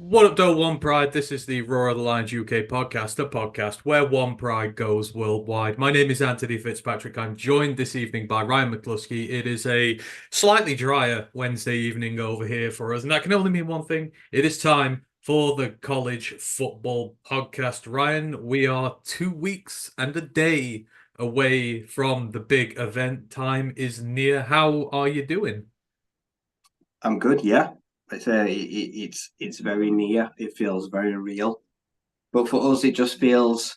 What up, though, One Pride? This is the Roar of the Lions UK podcast, the podcast where One Pride goes worldwide. My name is Antony Fitzpatrick. I'm joined this evening by Ryan McCluskey. It is a slightly drier Wednesday evening over here for us, and that can only mean one thing. It is time for the college football podcast. Ryan, we are 2 weeks and a day away from the big event. Time is near. How are you doing? I'm good, yeah. It's very near. It feels very real. But for us, it just feels,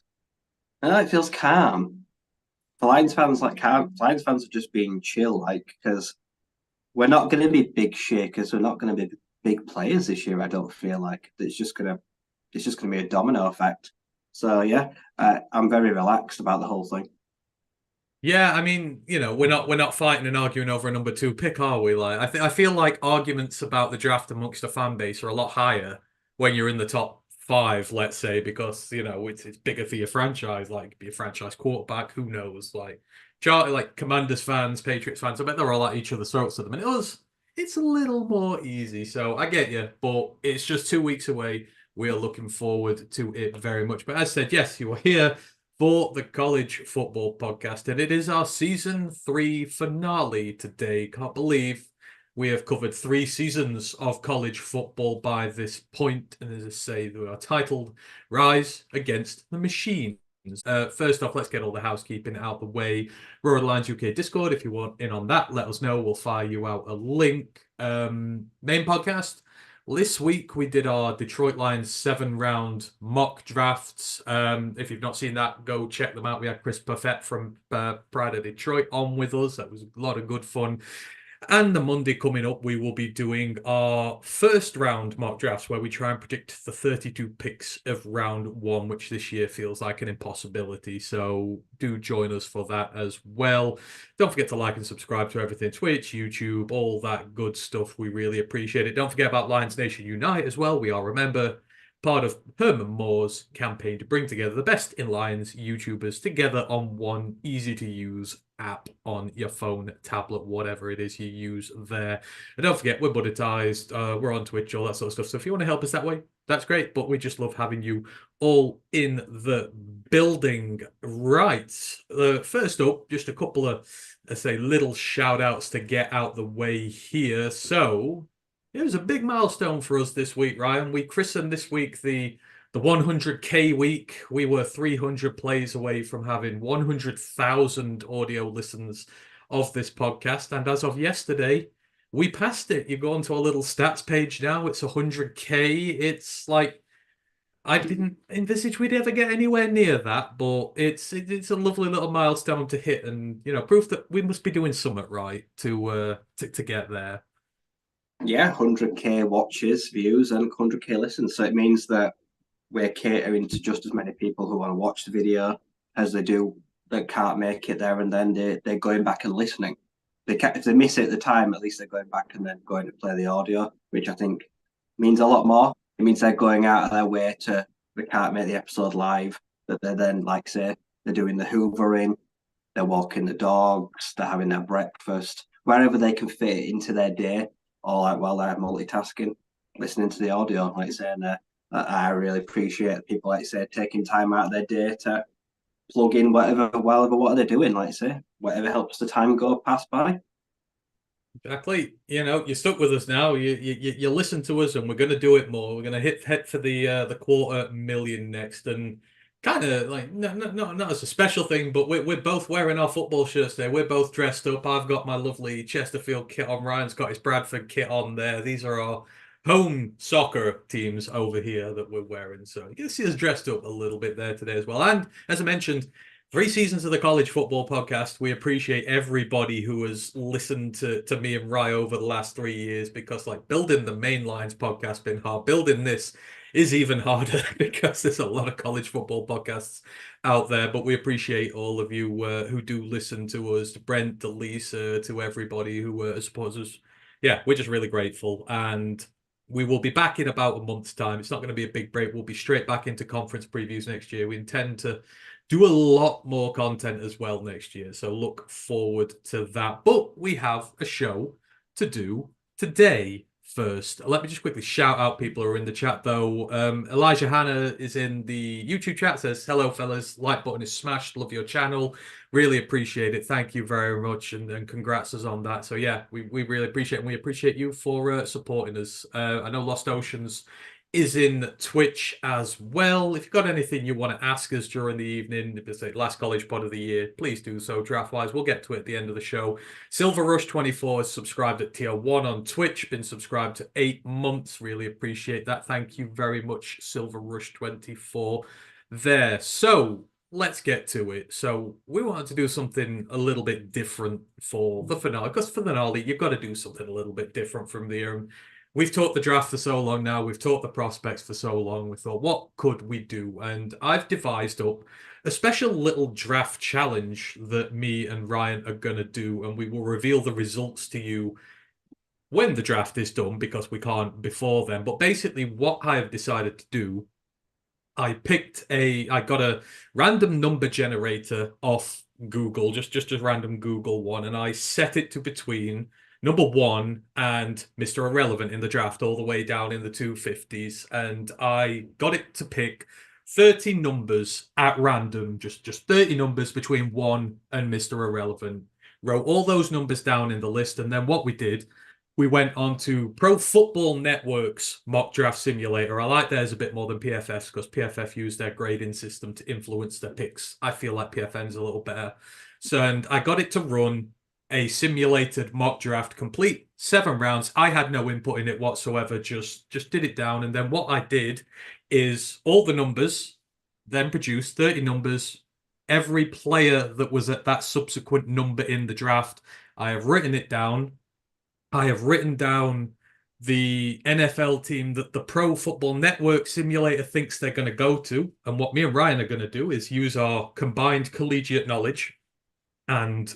I know it feels calm. For Lions fans, like calm. Lions fans are just being chill, like because we're not going to be big shakers. We're not going to be big players this year. I don't feel like it's just gonna be a domino effect. So yeah, I'm very relaxed about the whole thing. Yeah, I mean, we're not fighting and arguing over a number two pick, are we? Like, I feel like arguments about the draft amongst the fan base are a lot higher when you're in the top five, let's say, because it's bigger for your franchise. Like, be a franchise quarterback, who knows? Like Commanders fans, Patriots fans, I bet they're all at each other's throats at the minute. It's a little more easy, so I get you, but it's just 2 weeks away. We are looking forward to it very much. But as I said, yes, you are here for the college football podcast, and it is our season 3 finale today. Can't believe we have covered 3 seasons of college football by this point, and as I say, we are titled Rise Against the Machines. First off, let's get all the housekeeping out the way. Royal Lions UK Discord, if you want in on that, let us know. We'll fire you out a link. Main podcast. Well, this week we did our Detroit Lions 7-round mock drafts. If you've not seen that, go check them out. We had Chris Buffett from Pride of Detroit on with us. That was a lot of good fun. And the Monday coming up, we will be doing our first round mock drafts where we try and predict the 32 picks of round 1, which this year feels like an impossibility. So do join us for that as well. Don't forget to like and subscribe to everything, Twitch, YouTube, all that good stuff. We really appreciate it. Don't forget about Lions Nation Unite as well. We are, remember, part of Herman Moore's campaign to bring together the best in Lions YouTubers together on one easy-to-use app on your phone, tablet, whatever it is you use there. And don't forget, we're monetized, we're on Twitch, all that sort of stuff. So if you want to help us that way, that's great. But we just love having you all in the building. Right. First up, just a couple of, let's say, little shout-outs to get out the way here. So it was a big milestone for us this week, Ryan. We christened this week the 100K week. We were 300 plays away from having 100,000 audio listens of this podcast. And as of yesterday, we passed it. You go onto our little stats page now. It's 100K. It's like, I didn't envisage we'd ever get anywhere near that, but it's a lovely little milestone to hit, and proof that we must be doing something right to get there. Yeah, 100k watches, views, and 100k listens. So it means that we're catering to just as many people who want to watch the video as they do that can't make it there, and then they're going back and listening. If they miss it at the time, at least they're going back and then going to play the audio, which I think means a lot more. It means they're going out of their way to, they can't make the episode live, that they're then, like, say, they're doing the hoovering, they're walking the dogs, they're having their breakfast, wherever they can fit it into their day, or like while they're multitasking, listening to the audio, like I say, and I really appreciate people, like I say, taking time out of their day to plug in whatever what they're doing, like I say, whatever helps the time go pass by. Exactly. You're stuck with us now. You listen to us, and we're going to do it more. We're going to hit for the 250,000 next, and kind of like not as a special thing, but we're both wearing our football shirts there. We're both dressed up. I've got my lovely Chesterfield kit on. Ryan's got his Bradford kit on there. These are our home soccer teams over here that we're wearing. So you can see us dressed up a little bit there today as well. And as I mentioned, 3 seasons of the college football podcast. We appreciate everybody who has listened to me and Rye over the last 3 years, because like building the main lines podcast been hard. Building this is even harder because there's a lot of college football podcasts out there. But we appreciate all of you who do listen to us, to Brent, to Lisa, to everybody who supports us. Yeah, we're just really grateful. And we will be back in about a month's time. It's not going to be a big break. We'll be straight back into conference previews next year. We intend to do a lot more content as well next year. So look forward to that. But we have a show to do today. first. Let me just quickly shout out people who are in the chat though. Elijah Hanna is in the YouTube chat, says, hello fellas, like button is smashed, love your channel. Really appreciate it. Thank you very much, and congrats us on that. So yeah, we really appreciate it, and we appreciate you for supporting us. I know Lost Oceans is in Twitch as well. If you've got anything you want to ask us during the evening, if it's the last college pod of the year, please do so draft-wise. We'll get to it at the end of the show. Silver Rush 24 is subscribed at tier 1 on Twitch, been subscribed to 8 months. Really appreciate that. Thank you very much, Silver Rush 24 there. So let's get to it. So we wanted to do something a little bit different for the finale, because for the finale, you've got to do something a little bit different from there. We've talked the draft for so long now. We've talked the prospects for so long. We thought, what could we do? And I've devised up a special little draft challenge that me and Ryan are going to do. And we will reveal the results to you when the draft is done, because we can't before then. But basically what I have decided to do, I got a random number generator off Google, just a random Google one. And I set it to between number 1 and Mr. Irrelevant in the draft, all the way down in the 250s. And I got it to pick 30 numbers at random, just 30 numbers between 1 and Mr. Irrelevant. Wrote all those numbers down in the list. And then what we did, we went on to Pro Football Network's mock draft simulator. I like theirs a bit more than PFF's, because PFF used their grading system to influence their picks. I feel like PFN's a little better. So, and I got it to run a simulated mock draft, complete 7 rounds. I had no input in it whatsoever, just did it down. And then what I did is all the numbers, then produced 30 numbers, every player that was at that subsequent number in the draft. I have written it down. I have written down the NFL team that the Pro Football Network simulator thinks they're going to go to. And what me and Ryan are going to do is use our combined collegiate knowledge and,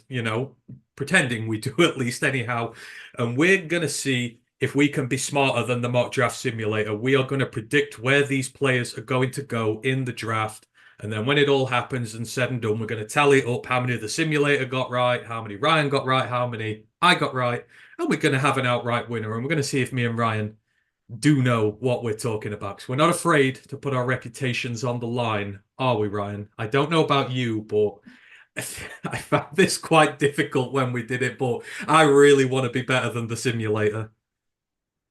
pretending we do at least anyhow. And we're going to see if we can be smarter than the mock draft simulator. We are going to predict where these players are going to go in the draft. And then when it all happens and said and done, we're going to tally up how many the simulator got right, how many Ryan got right, how many I got right. And we're going to have an outright winner. And we're going to see if me and Ryan do know what we're talking about. Because we're not afraid to put our reputations on the line, are we, Ryan? I don't know about you, but I found this quite difficult when we did it, but I really want to be better than the simulator.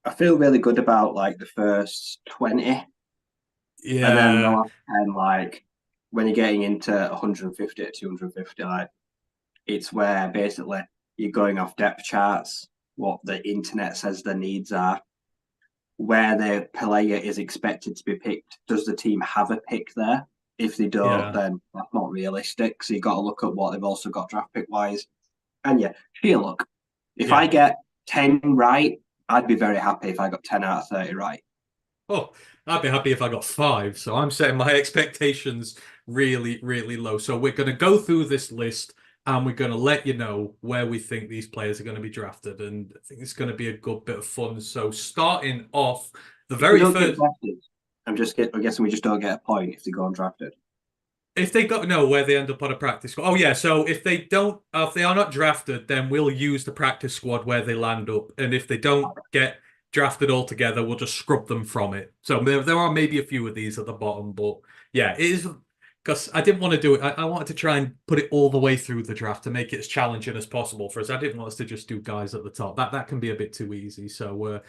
I feel really good about like the first 20. Yeah. And then the last 10, like when you're getting into 150 to 250, like it's where basically you're going off depth charts, what the internet says their needs are, where the player is expected to be picked. Does the team have a pick there? If they don't, then that's not realistic. So you got to look at what they've also got draft pick wise. And yeah, sheer luck. If I get 10 right, I'd be very happy if I got 10 out of 30 right. Oh, I'd be happy if I got 5. So I'm setting my expectations really, really low. So we're going to go through this list and we're going to let you know where we think these players are going to be drafted. And I think it's going to be a good bit of fun. So starting off, the very first... I'm guessing we just don't get a point if they go undrafted. If they got where they end up on a practice squad. Oh yeah, so if they are not drafted, then we'll use the practice squad where they land up. And if they don't get drafted altogether, we'll just scrub them from it. So there are maybe a few of these at the bottom, but yeah, it is because I didn't want to do it. I wanted to try and put it all the way through the draft to make it as challenging as possible for us. I didn't want us to just do guys at the top. That can be a bit too easy. So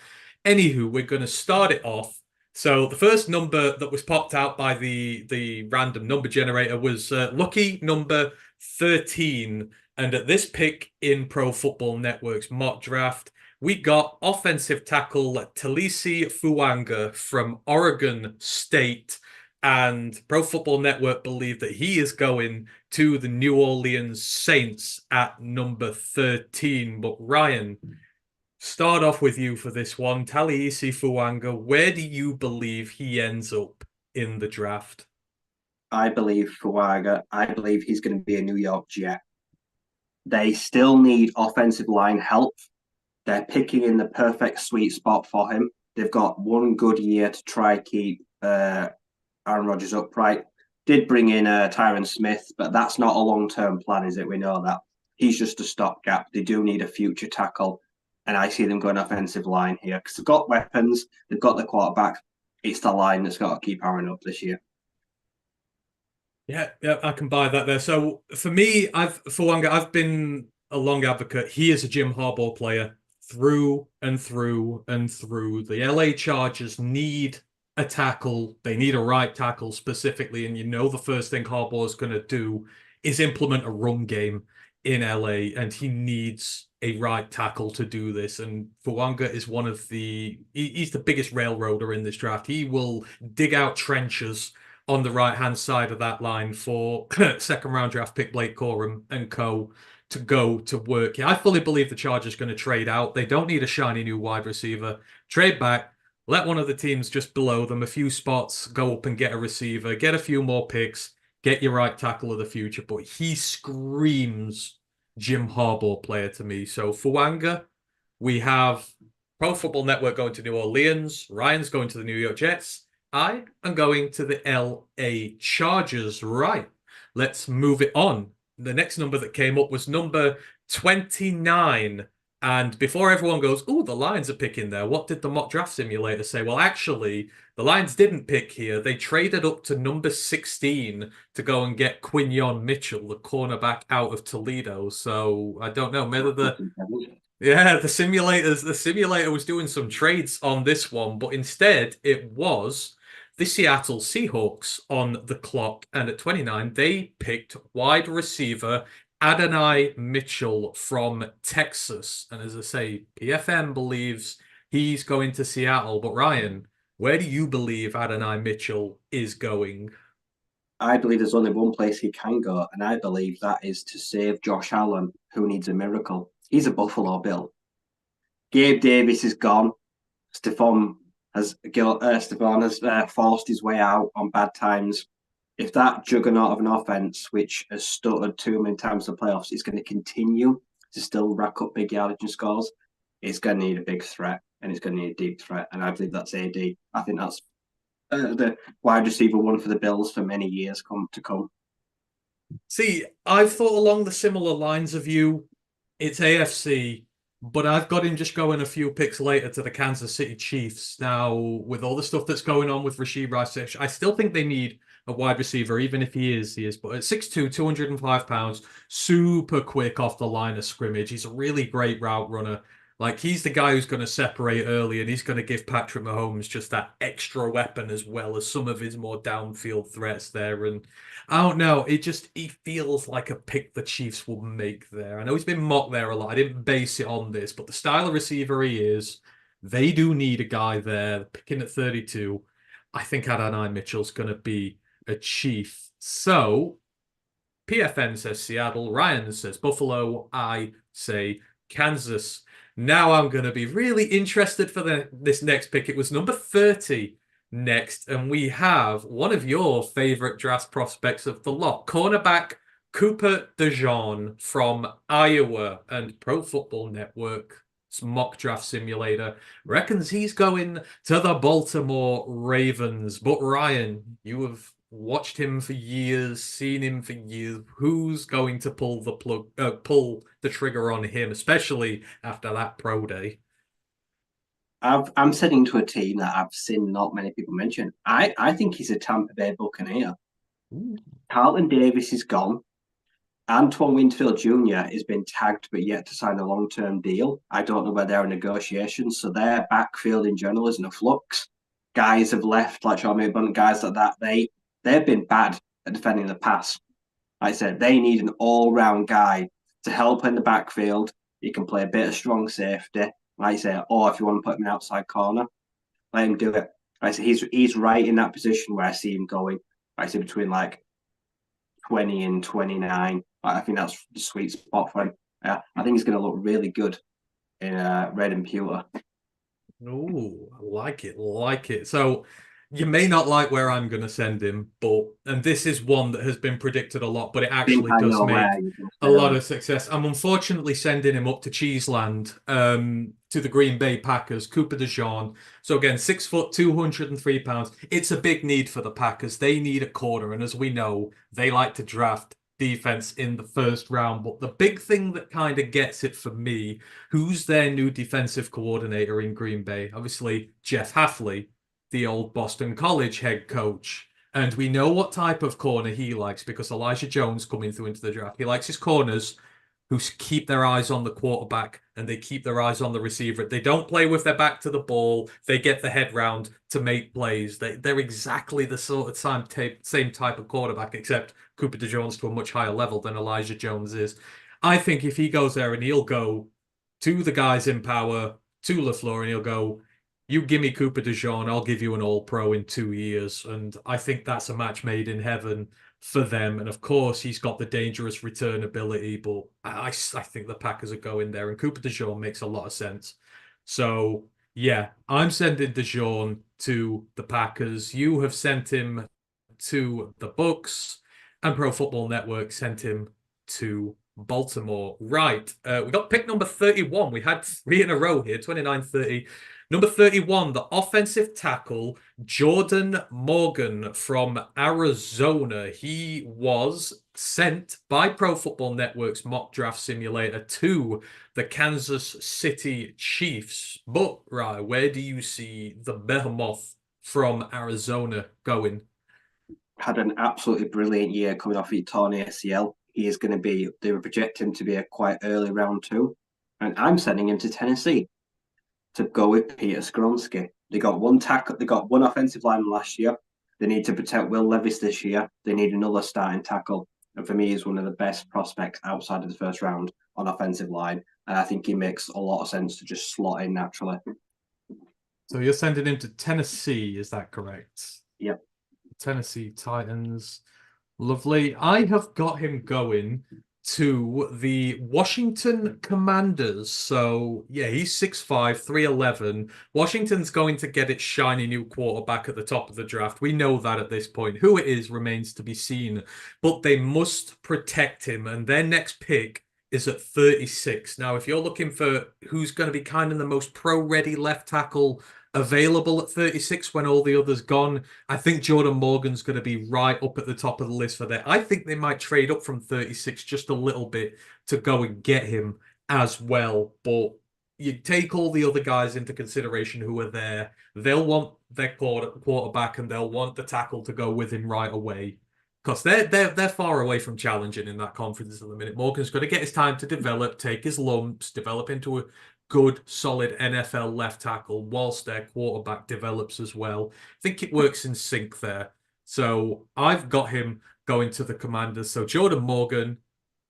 anywho, we're going to start it off. So the first number that was popped out by the random number generator was lucky number 13. And at this pick in Pro Football Network's mock draft, we got offensive tackle Talisi Fuanga from Oregon State. And Pro Football Network believe that he is going to the New Orleans Saints at number 13. But Ryan, start off with you for this one. Talisi Fuanga, where do you believe he ends up in the draft? I believe he's going to be a New York Jet. They still need offensive line help. They're picking in the perfect sweet spot for him. They've got one good year to try keep Aaron Rodgers upright. Did bring in Tyron Smith, but that's not a long-term plan, is it? We know that. He's just a stopgap. They do need a future tackle. and I see them going offensive line here because they've got weapons, they've got the quarterback. It's the line that's got to keep powering up this year. Yeah, yeah, I can buy that there. So for me, for one guy, I've been a long advocate. He is a Jim Harbaugh player through and through and through. The LA Chargers need a tackle. They need a right tackle specifically, and you know the first thing Harbaugh is going to do is implement a run game in LA, and he needs a right tackle to do this. And Fuanga is one of he's the biggest railroader in this draft. He will dig out trenches on the right-hand side of that line for second-round draft pick Blake Corum and co. to go to work. Yeah, I fully believe the Chargers are going to trade out. They don't need a shiny new wide receiver. Trade back, let one of the teams just below them, a few spots, go up and get a receiver, get a few more picks, get your right tackle of the future. But he screams Jim Harbaugh player to me. So Fuanga, we have Pro Football Network going to New Orleans. Ryan's going to the New York Jets. I am going to the LA Chargers. Right. Let's move it on. The next number that came up was number 29. And before everyone goes, oh, the Lions are picking there, what did the mock draft simulator say? Well, actually, the Lions didn't pick here. They traded up to number 16 to go and get Quinyon Mitchell, the cornerback out of Toledo. So I don't know whether the simulator was doing some trades on this one, but instead it was the Seattle Seahawks on the clock, and at 29 they picked wide receiver Adonai Mitchell from Texas. And as I say, PFM believes he's going to Seattle. But Ryan, where do you believe Adonai Mitchell is going? I believe there's only one place he can go, and I believe that is to save Josh Allen, who needs a miracle. He's a Buffalo Bill. Gabe Davis is gone. Stephon has forced his way out on bad times. If that juggernaut of an offense, which has stuttered too many times in the playoffs, is going to continue to still rack up big yardage and scores, it's going to need a big threat, and it's going to need a deep threat. And I believe that's AD. I think that's the wide receiver one for the Bills for many years to come. See, I've thought along the similar lines of you. It's AFC, but I've got him just going a few picks later to the Kansas City Chiefs. Now, with all the stuff that's going on with Rashid Rice, I still think they need a wide receiver, even if he is. But at 6'2", 205 pounds, super quick off the line of scrimmage. He's a really great route runner. Like, he's the guy who's going to separate early, and he's going to give Patrick Mahomes just that extra weapon as well as some of his more downfield threats there. And I don't know, he feels like a pick the Chiefs will make there. I know he's been mocked there a lot. I didn't base it on this, but the style of receiver he is, they do need a guy there. Picking at 32, I think Adonai Mitchell's going to be a Chief. So PFN says Seattle, Ryan says Buffalo, I say Kansas. Now I'm going to be really interested for this next pick. It was number 30 next, and we have one of your favorite draft prospects of the lot, cornerback Cooper DeJean from Iowa. And Pro Football Network's mock draft simulator reckons he's going to the Baltimore Ravens. But Ryan, you have watched him for years, seen him for years. Who's going to pull the trigger on him, especially after that pro day? I'm sending to a team that I've seen not many people mention. I think he's a Tampa Bay Buccaneer. Ooh. Carlton Davis is gone. Antoine Winfield Jr. has been tagged but yet to sign a long-term deal. I don't know where they're in negotiations, so their backfield in general is in a flux. Guys have left, like Sean McBunt, guys like that. They've been bad at defending the pass. Like I said, they need an all-round guy to help in the backfield. He can play a bit of strong safety, like I say, or if you want to put him in outside corner, let him do it. Like I say, he's right in that position where I see him going. Like I say, between like 20 and 29. I think that's the sweet spot for him. I think he's going to look really good in red and pewter. Oh, I like it. So you may not like where I'm going to send him, and this is one that has been predicted a lot, but it actually does make a lot of success. I'm unfortunately sending him up to Cheeseland, to the Green Bay Packers, Cooper DeJean. So again, 6 foot, 203 pounds. It's a big need for the Packers. They need a corner, and as we know, they like to draft defense in the first round. But the big thing that kind of gets it for me, who's their new defensive coordinator in Green Bay? Obviously, Jeff Hafley, the old Boston College head coach. And we know what type of corner he likes because Elijah Jones coming through into the draft. He likes his corners who keep their eyes on the quarterback and they keep their eyes on the receiver. They don't play with their back to the ball. They get the head round to make plays. They're exactly the sort of same type of quarterback, except Cooper DeJohns to a much higher level than Elijah Jones is. I think if he goes there and he'll go to the guys in power, to LaFleur, and he'll go, you give me Cooper DeJean, I'll give you an all-pro in 2 years. And I think that's a match made in heaven for them. And of course, he's got the dangerous return ability, but I think the Packers are going there. And Cooper DeJean makes a lot of sense. So, yeah, I'm sending DeJean to the Packers. You have sent him to the Bucks, and Pro Football Network sent him to Baltimore. Right. We got pick number 31. We had 3 in a row here, 29-30. Number 31, the offensive tackle, Jordan Morgan from Arizona. He was sent by Pro Football Network's mock draft simulator to the Kansas City Chiefs. But, right, where do you see the behemoth from Arizona going? Had an absolutely brilliant year coming off his torn ACL. He is going to be, they were projecting him to be a quite early round 2. And I'm sending him to Tennessee to go with Peter Skronsky. They got one tackle, they got one offensive lineman last year. They need to protect Will Levis this year. They need another starting tackle. And for me, he's one of the best prospects outside of the first round on offensive line. And I think he makes a lot of sense to just slot in naturally. So you're sending him to Tennessee, is that correct? Yep. Tennessee Titans. Lovely. I have got him going to the Washington Commanders. So, yeah, he's 6'5", 311. Washington's going to get its shiny new quarterback at the top of the draft. We know that at this point. Who it is remains to be seen. But they must protect him, and their next pick is at 36. Now, if you're looking for who's going to be kind of the most pro-ready left tackle available at 36 when all the others gone, I think Jordan Morgan's going to be right up at the top of the list for that. I think they might trade up from 36 just a little bit to go and get him as well. But you take all the other guys into consideration who are there. They'll want their quarterback and they'll want the tackle to go with him right away. Because they're far away from challenging in that conference at the minute. Morgan's got to get his time to develop, take his lumps, develop into a good, solid NFL left tackle whilst their quarterback develops as well. I think it works in sync there. So I've got him going to the Commanders. So Jordan Morgan,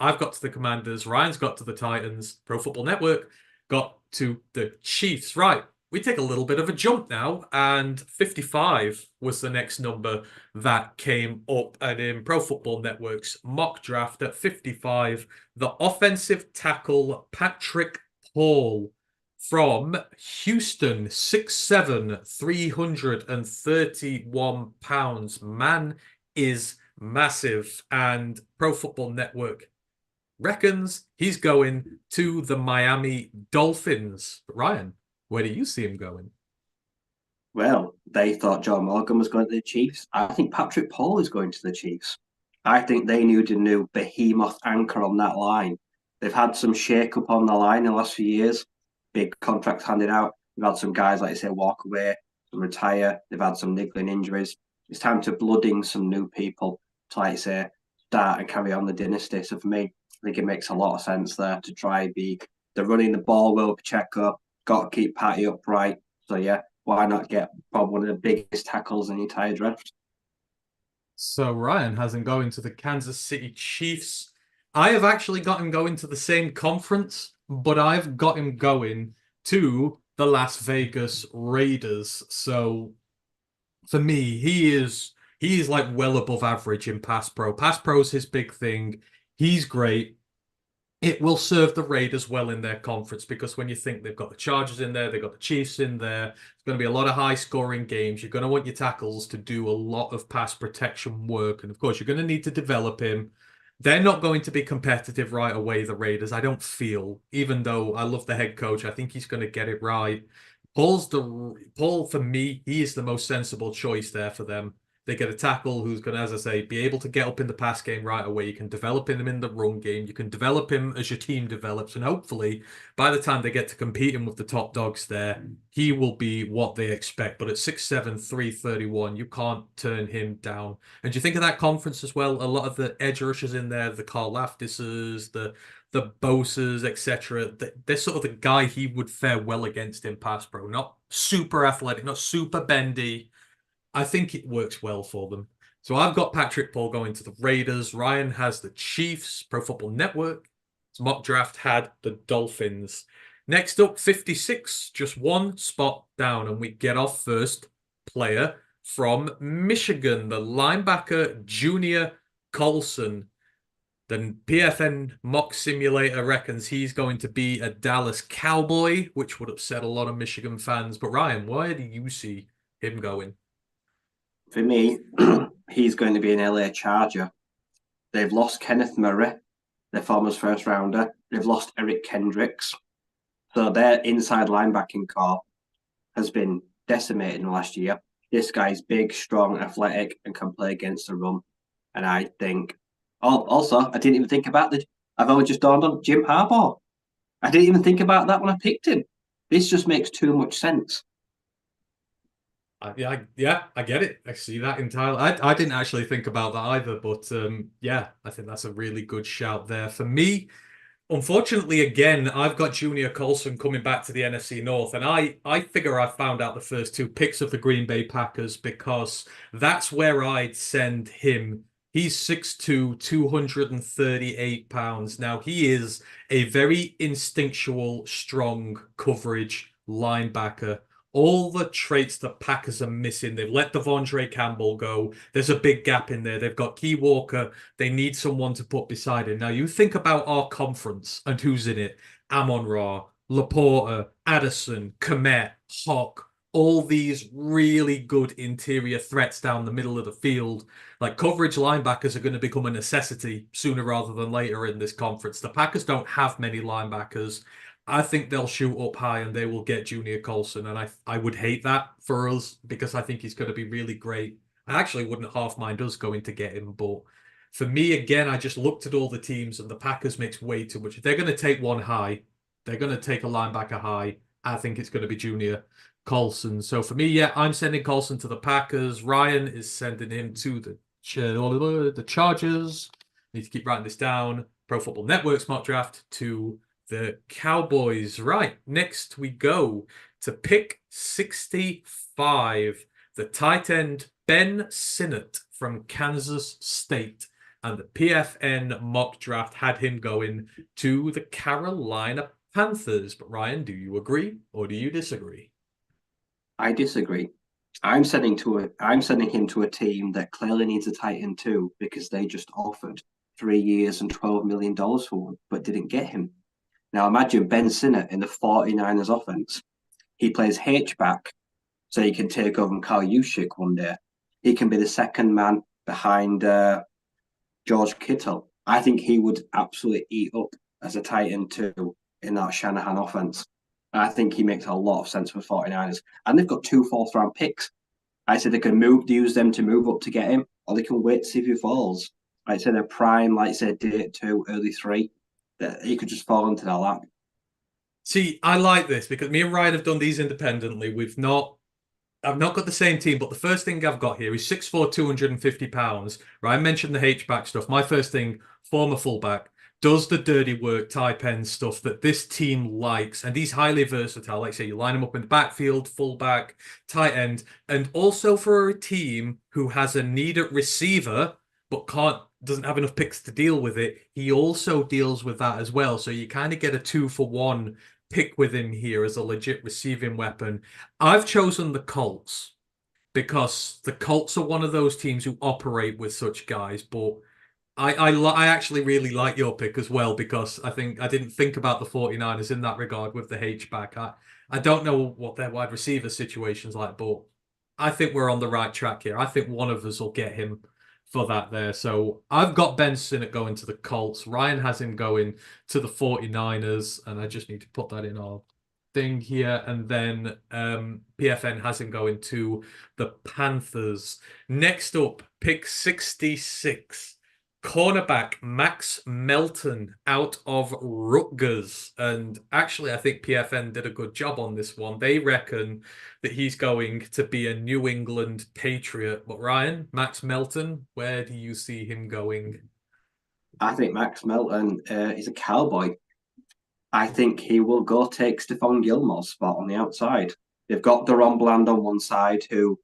I've got to the Commanders. Ryan's got to the Titans. Pro Football Network got to the Chiefs. Right. We take a little bit of a jump now, and 55 was the next number that came up. And in Pro Football Network's mock draft at 55, the offensive tackle Patrick Poole from Houston, 6'7", 331 pounds. Man is massive, and Pro Football Network reckons he's going to the Miami Dolphins. Ryan, where do you see him going? Well, they thought John Morgan was going to the Chiefs. I think Patrick Poole is going to the Chiefs. I think they need a new behemoth anchor on that line. They've had some shake-up on the line in the last few years. Big contracts handed out. They've had some guys, like you say, walk away, some retire. They've had some niggling injuries. It's time to blood in some new people to, like you say, start and carry on the dynasty. So for me, I think it makes a lot of sense there to try be the running the ball well, Pacheco, got to keep Patty upright. So yeah, why not get probably one of the biggest tackles in the entire draft? So Ryan has him going to the Kansas City Chiefs. I have actually got him going to the same conference, but I've got him going to the Las Vegas Raiders. So for me, he is like well above average in pass pro. Pass pro is his big thing. He's great. It will serve the Raiders well in their conference because when you think they've got the Chargers in there, they've got the Chiefs in there, it's going to be a lot of high-scoring games. You're going to want your tackles to do a lot of pass protection work. And, of course, you're going to need to develop him. They're not going to be competitive right away, the Raiders, I don't feel. Even though I love the head coach, I think he's going to get it right. Paul, for me, he is the most sensible choice there for them. They get a tackle who's going to, as I say, be able to get up in the pass game right away. You can develop him in the run game. You can develop him as your team develops. And hopefully, by the time they get to competing with the top dogs there, he will be what they expect. But at 6'7", 331, you can't turn him down. And do you think of that conference as well? A lot of the edge rushers in there, the Carl Laftises, the Boses, etc. They're sort of the guy he would fare well against in pass pro. Not super athletic, not super bendy. I think it works well for them. So I've got Patrick Poole going to the Raiders. Ryan has the Chiefs. Pro Football Network. His mock draft had the Dolphins. Next up, 56, just one spot down, and we get our first player from Michigan, the linebacker Junior Colson. The PFN mock simulator reckons he's going to be a Dallas Cowboy, which would upset a lot of Michigan fans. But Ryan, where do you see him going? For me, he's going to be an LA Charger. They've lost Kenneth Murray, their former first rounder. They've lost Eric Kendricks. So their inside linebacking core has been decimated in the last year. This guy's big, strong, athletic, and can play against the run. And I think, also, I didn't even think about I've only just dawned on Jim Harbaugh. I didn't even think about that when I picked him. This just makes too much sense. Yeah, I get it. I see that entirely. I didn't actually think about that either, but yeah, I think that's a really good shout there. For me, unfortunately, again, I've got Junior Colson coming back to the NFC North, and I figure I found out the first two picks of the Green Bay Packers because that's where I'd send him. He's 6'2", 238 pounds. Now, he is a very instinctual, strong coverage linebacker. All the traits the Packers are missing. They've let Devondre Campbell go. There's a big gap in there. They've got Key Walker. They need someone to put beside him. Now, you think about our conference and who's in it. Amon-Ra, Laporta, Addison, Kmet, Hawk. All these really good interior threats down the middle of the field. Like, coverage linebackers are going to become a necessity sooner rather than later in this conference. The Packers don't have many linebackers. I think they'll shoot up high and they will get Junior Colson. And I would hate that for us because I think he's going to be really great. I actually wouldn't half mind us going to get him. But for me, again, I just looked at all the teams and the Packers makes way too much. If they're going to take one high, they're going to take a linebacker high. I think it's going to be Junior Colson. So for me, yeah, I'm sending Colson to the Packers. Ryan is sending him to the Chargers. Need to keep writing this down. Pro Football Network's mock draft to the Cowboys. Right, next we go to pick 65. The tight end Ben Sinnott from Kansas State. And the PFN mock draft had him going to the Carolina Panthers. But Ryan, do you agree or do you disagree? I disagree. I'm sending him to a team that clearly needs a tight end too, because they just offered 3 years and $12 million for one, but didn't get him. Now imagine Ben Sinnott in the 49ers offense. He plays H-back, so he can take over Kyle Juszczyk one day. He can be the second man behind George Kittle. I think he would absolutely eat up as a tight end too in that Shanahan offense. I think he makes a lot of sense for 49ers. And they've got 2 fourth-round picks. I said they can use them to move up to get him, or they can wait to see if he falls. I'd say they're prime, like say day 2, early 3. That he could just fall into their lap. See, I like this because me and Ryan have done these independently. I've not got the same team, but the first thing I've got here is 6'4", 250 pounds. Ryan mentioned the H-back stuff. My first thing, former fullback, does the dirty work, type end stuff that this team likes. And he's highly versatile. Like I say, you line him up in the backfield, fullback, tight end. And also for a team who has a need at receiver, but doesn't have enough picks to deal with it, he also deals with that as well. So you kind of get a 2-for-1 pick with him here as a legit receiving weapon. I've chosen the Colts because the Colts are one of those teams who operate with such guys. But I actually really like your pick as well because I think I didn't think about the 49ers in that regard with the H-back. I don't know what their wide receiver situation's like, but I think we're on the right track here. I think one of us will get him for that there. So I've got Ben Sinnott going to the Colts. Ryan has him going to the 49ers, and I just need to put that in our thing here, and then PFN has him going to the Panthers. Next up, pick 66. Cornerback Max Melton out of Rutgers. And actually, I think PFN did a good job on this one. They reckon that he's going to be a New England Patriot. But Ryan, Max Melton, where do you see him going? I think Max Melton is a cowboy. I think he will go take Stephon Gilmore's spot on the outside. They've got Deron Bland on one side, who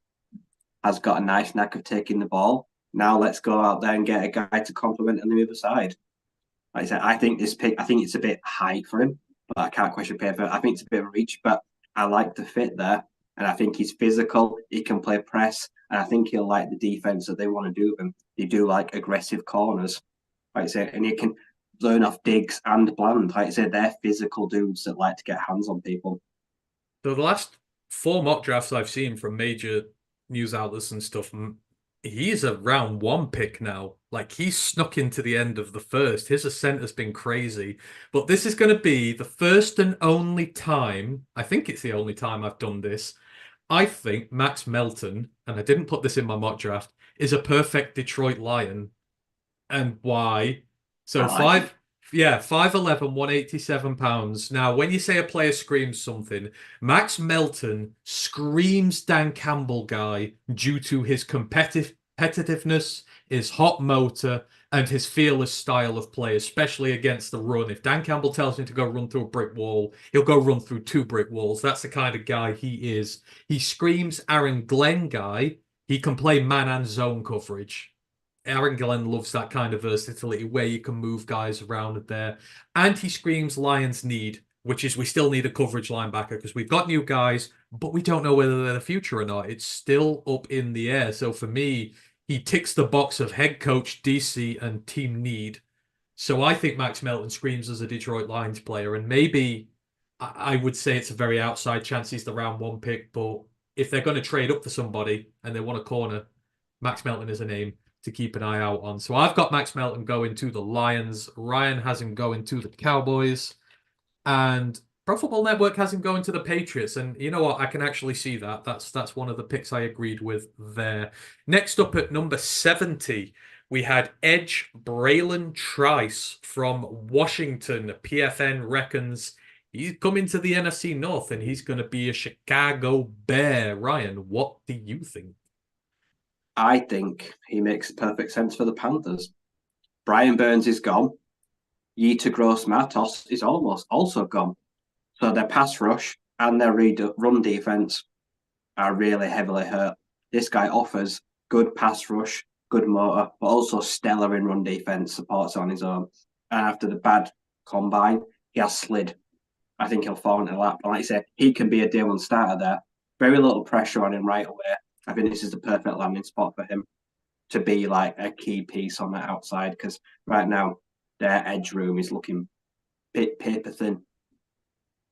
has got a nice knack of taking the ball. Now let's go out there and get a guy to complement on the other side. Like I said, I think this pick, I think it's a bit high for him, but I can't question paper. I think it's a bit of a reach, but I like the fit there. And I think he's physical, he can play press, and I think he'll like the defense that they want to do them. They do like aggressive corners, like I said, and he can learn off Diggs and Bland. Like I said, they're physical dudes that like to get hands on people. So the last 4 mock drafts I've seen from major news outlets and stuff, he's a round 1 pick now. Like, he's snuck into the end of the first. His ascent has been crazy. But this is going to be the first and only time, I think it's the only time I've done this. I think Max Melton, and I didn't put this in my mock draft, is a perfect Detroit Lion. And why? So like 5'11", 187 pounds. Now, when you say a player screams something, Max Melton screams Dan Campbell guy due to his competitiveness, his hot motor, and his fearless style of play, especially against the run. If Dan Campbell tells him to go run through a brick wall, he'll go run through 2 brick walls. That's the kind of guy he is. He screams Aaron Glenn guy. He can play man and zone coverage. Aaron Glenn loves that kind of versatility where you can move guys around there. And he screams Lions need, which is we still need a coverage linebacker because we've got new guys, but we don't know whether they're the future or not. It's still up in the air. So for me, he ticks the box of head coach, DC, and team need. So I think Max Melton screams as a Detroit Lions player. And maybe I would say it's a very outside chance he's the round 1 pick. But if they're going to trade up for somebody and they want a corner, Max Melton is a name to keep an eye out on. So I've got Max Melton going to the Lions. Ryan has him going to the Cowboys. And Pro Football Network has him going to the Patriots. And you know what? I can actually see that. That's one of the picks I agreed with there. Next up at number 70, we had Edge Braylon Trice from Washington. PFN reckons he's coming to the NFC North and he's going to be a Chicago Bear. Ryan, what do you think? I think he makes perfect sense for the Panthers. Brian Burns is gone. Yetur Gross-Matos is almost also gone. So their pass rush and their run defense are really heavily hurt. This guy offers good pass rush, good motor, but also stellar in run defense, supports on his own. And after the bad combine, he has slid. I think he'll fall into lap. And like I say, he can be a day 1 starter there. Very little pressure on him right away. I think this is the perfect landing spot for him to be like a key piece on the outside because right now their edge room is looking paper thin.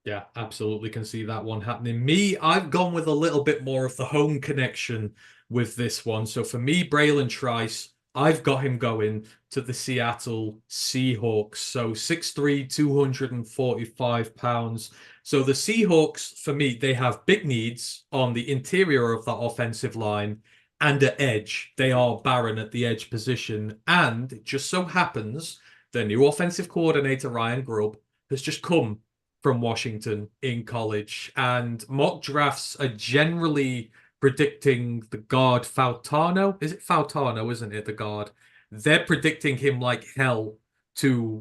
Yeah, absolutely can see that one happening. Me, I've gone with a little bit more of the home connection with this one. So for me, Braylon Trice, I've got him going to the Seattle Seahawks. So 6'3", 245 pounds. So the Seahawks, for me, they have big needs on the interior of that offensive line and at edge. They are barren at the edge position. And it just so happens the new offensive coordinator, Ryan Grubb, has just come from Washington in college. And mock drafts are generally predicting the guard Fautano. Is it Fautano, isn't it, the guard? They're predicting him like hell to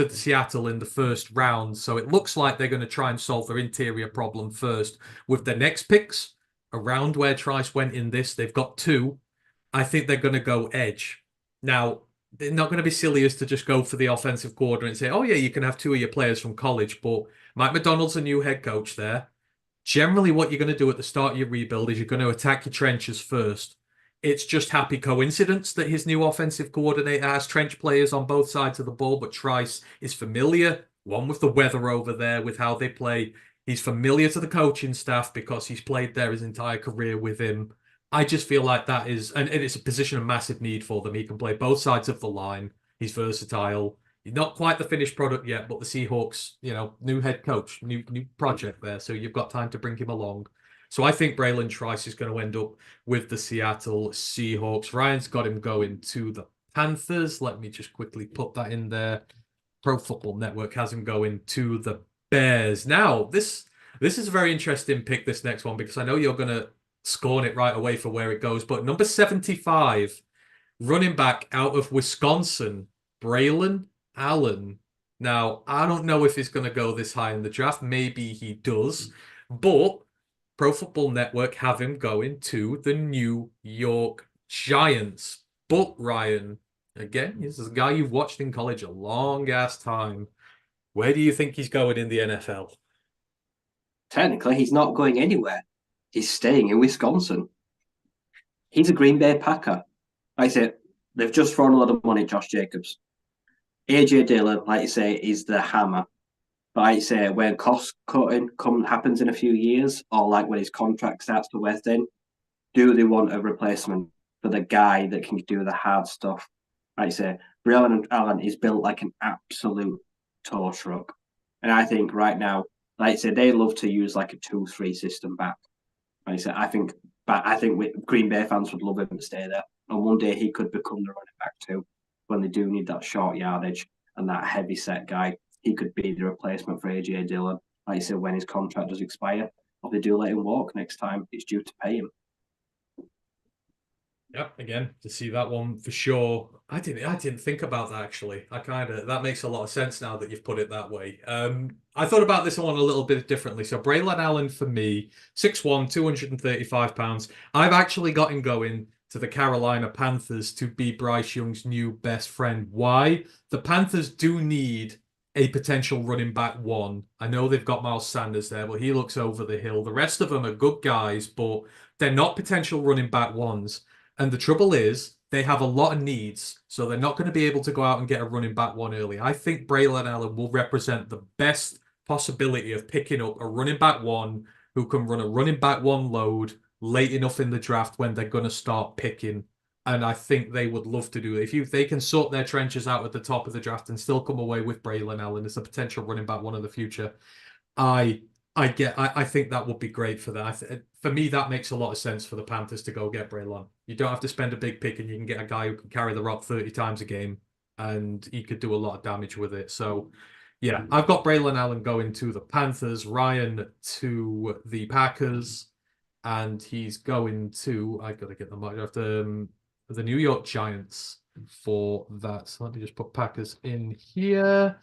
Seattle in the first round. So it looks like they're going to try and solve their interior problem first. With the next picks, around where Trice went in this, they've got 2. I think they're going to go edge. Now, they're not going to be silly as to just go for the offensive coordinator and say, oh, yeah, you can have 2 of your players from college, but Mike Macdonald's a new head coach there. Generally, what you're going to do at the start of your rebuild is you're going to attack your trenches first. It's just happy coincidence that his new offensive coordinator has trench players on both sides of the ball, but Trice is familiar, one with the weather over there, with how they play. He's familiar to the coaching staff because he's played there his entire career with him. I just feel like that is, and it's a position of massive need for them. He can play both sides of the line. He's versatile. Not quite the finished product yet, but the Seahawks, new head coach, new project there. So you've got time to bring him along. So I think Braylon Trice is going to end up with the Seattle Seahawks. Ryan's got him going to the Panthers. Let me just quickly put that in there. Pro Football Network has him going to the Bears. Now, this is a very interesting pick, this next one, because I know you're going to scorn it right away for where it goes. But number 75, running back out of Wisconsin, Braylon Allen. Now, I don't know if he's going to go this high in the draft. Maybe he does. But Pro Football Network have him going to the New York Giants. But Ryan, again, this is a guy you've watched in college a long ass time. Where do you think he's going in the NFL? Technically, he's not going anywhere. He's staying in Wisconsin. He's a Green Bay Packer. Like I said, they've just thrown a lot of money at Josh Jacobs. AJ Dillon, like you say, is the hammer. But like you say, when cost cutting happens in a few years, or like when his contract starts to wear thin, do they want a replacement for the guy that can do the hard stuff? Like you say, Braylon Allen is built like an absolute tow truck. And I think right now, like I said, they love to use like a 2-3 system back. Like I said, I think Green Bay fans would love him to stay there. And one day he could become the running back too. When they do need that short yardage and that heavy set guy, he could be the replacement for AJ Dillon. Like I said, when his contract does expire, or they do let him walk next time, it's due to pay him. Yep, again, to see that one for sure. I didn't think about that actually. That makes a lot of sense now that you've put it that way. I thought about this one a little bit differently. So Braylon Allen for me, 6'1", 235 pounds. I've actually got him going to the Carolina Panthers to be Bryce Young's new best friend. Why? The Panthers do need a potential running back one. I know they've got Miles Sanders there, but he looks over the hill. The rest of them are good guys, but they're not potential running back ones. And the trouble is, they have a lot of needs, so they're not going to be able to go out and get a running back one early. I think Braylon Allen will represent the best possibility of picking up a running back one who can run a running back one load late enough in the draft when they're going to start picking. And I think they would love to do it. If they can sort their trenches out at the top of the draft and still come away with Braylon Allen as a potential running back one in the future, I think that would be great for that. For me, that makes a lot of sense for the Panthers to go get Braylon. You don't have to spend a big pick, and you can get a guy who can carry the rock 30 times a game, and he could do a lot of damage with it. So, yeah, I've got Braylon Allen going to the Panthers, Ryan to the Packers, and he's going to, I got to get the New York Giants for that. So let me just put Packers in here.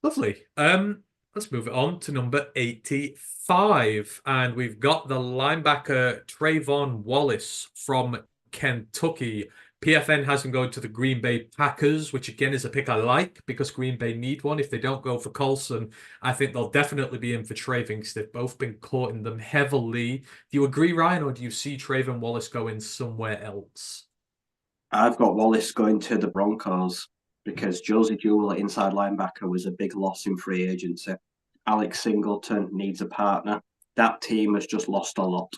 Lovely. Let's move it on to number 85. And we've got the linebacker Trayvon Wallace from Kentucky. PFN has him going to the Green Bay Packers, which again is a pick I like because Green Bay need one. If they don't go for Colson, I think they'll definitely be in for Trayvon. They've both been caught in them heavily. Do you agree, Ryan, or do you see Trayvon Wallace going somewhere else? I've got Wallace going to the Broncos because Josie Jewell at inside linebacker was a big loss in free agency. Alex Singleton needs a partner. That team has just lost a lot.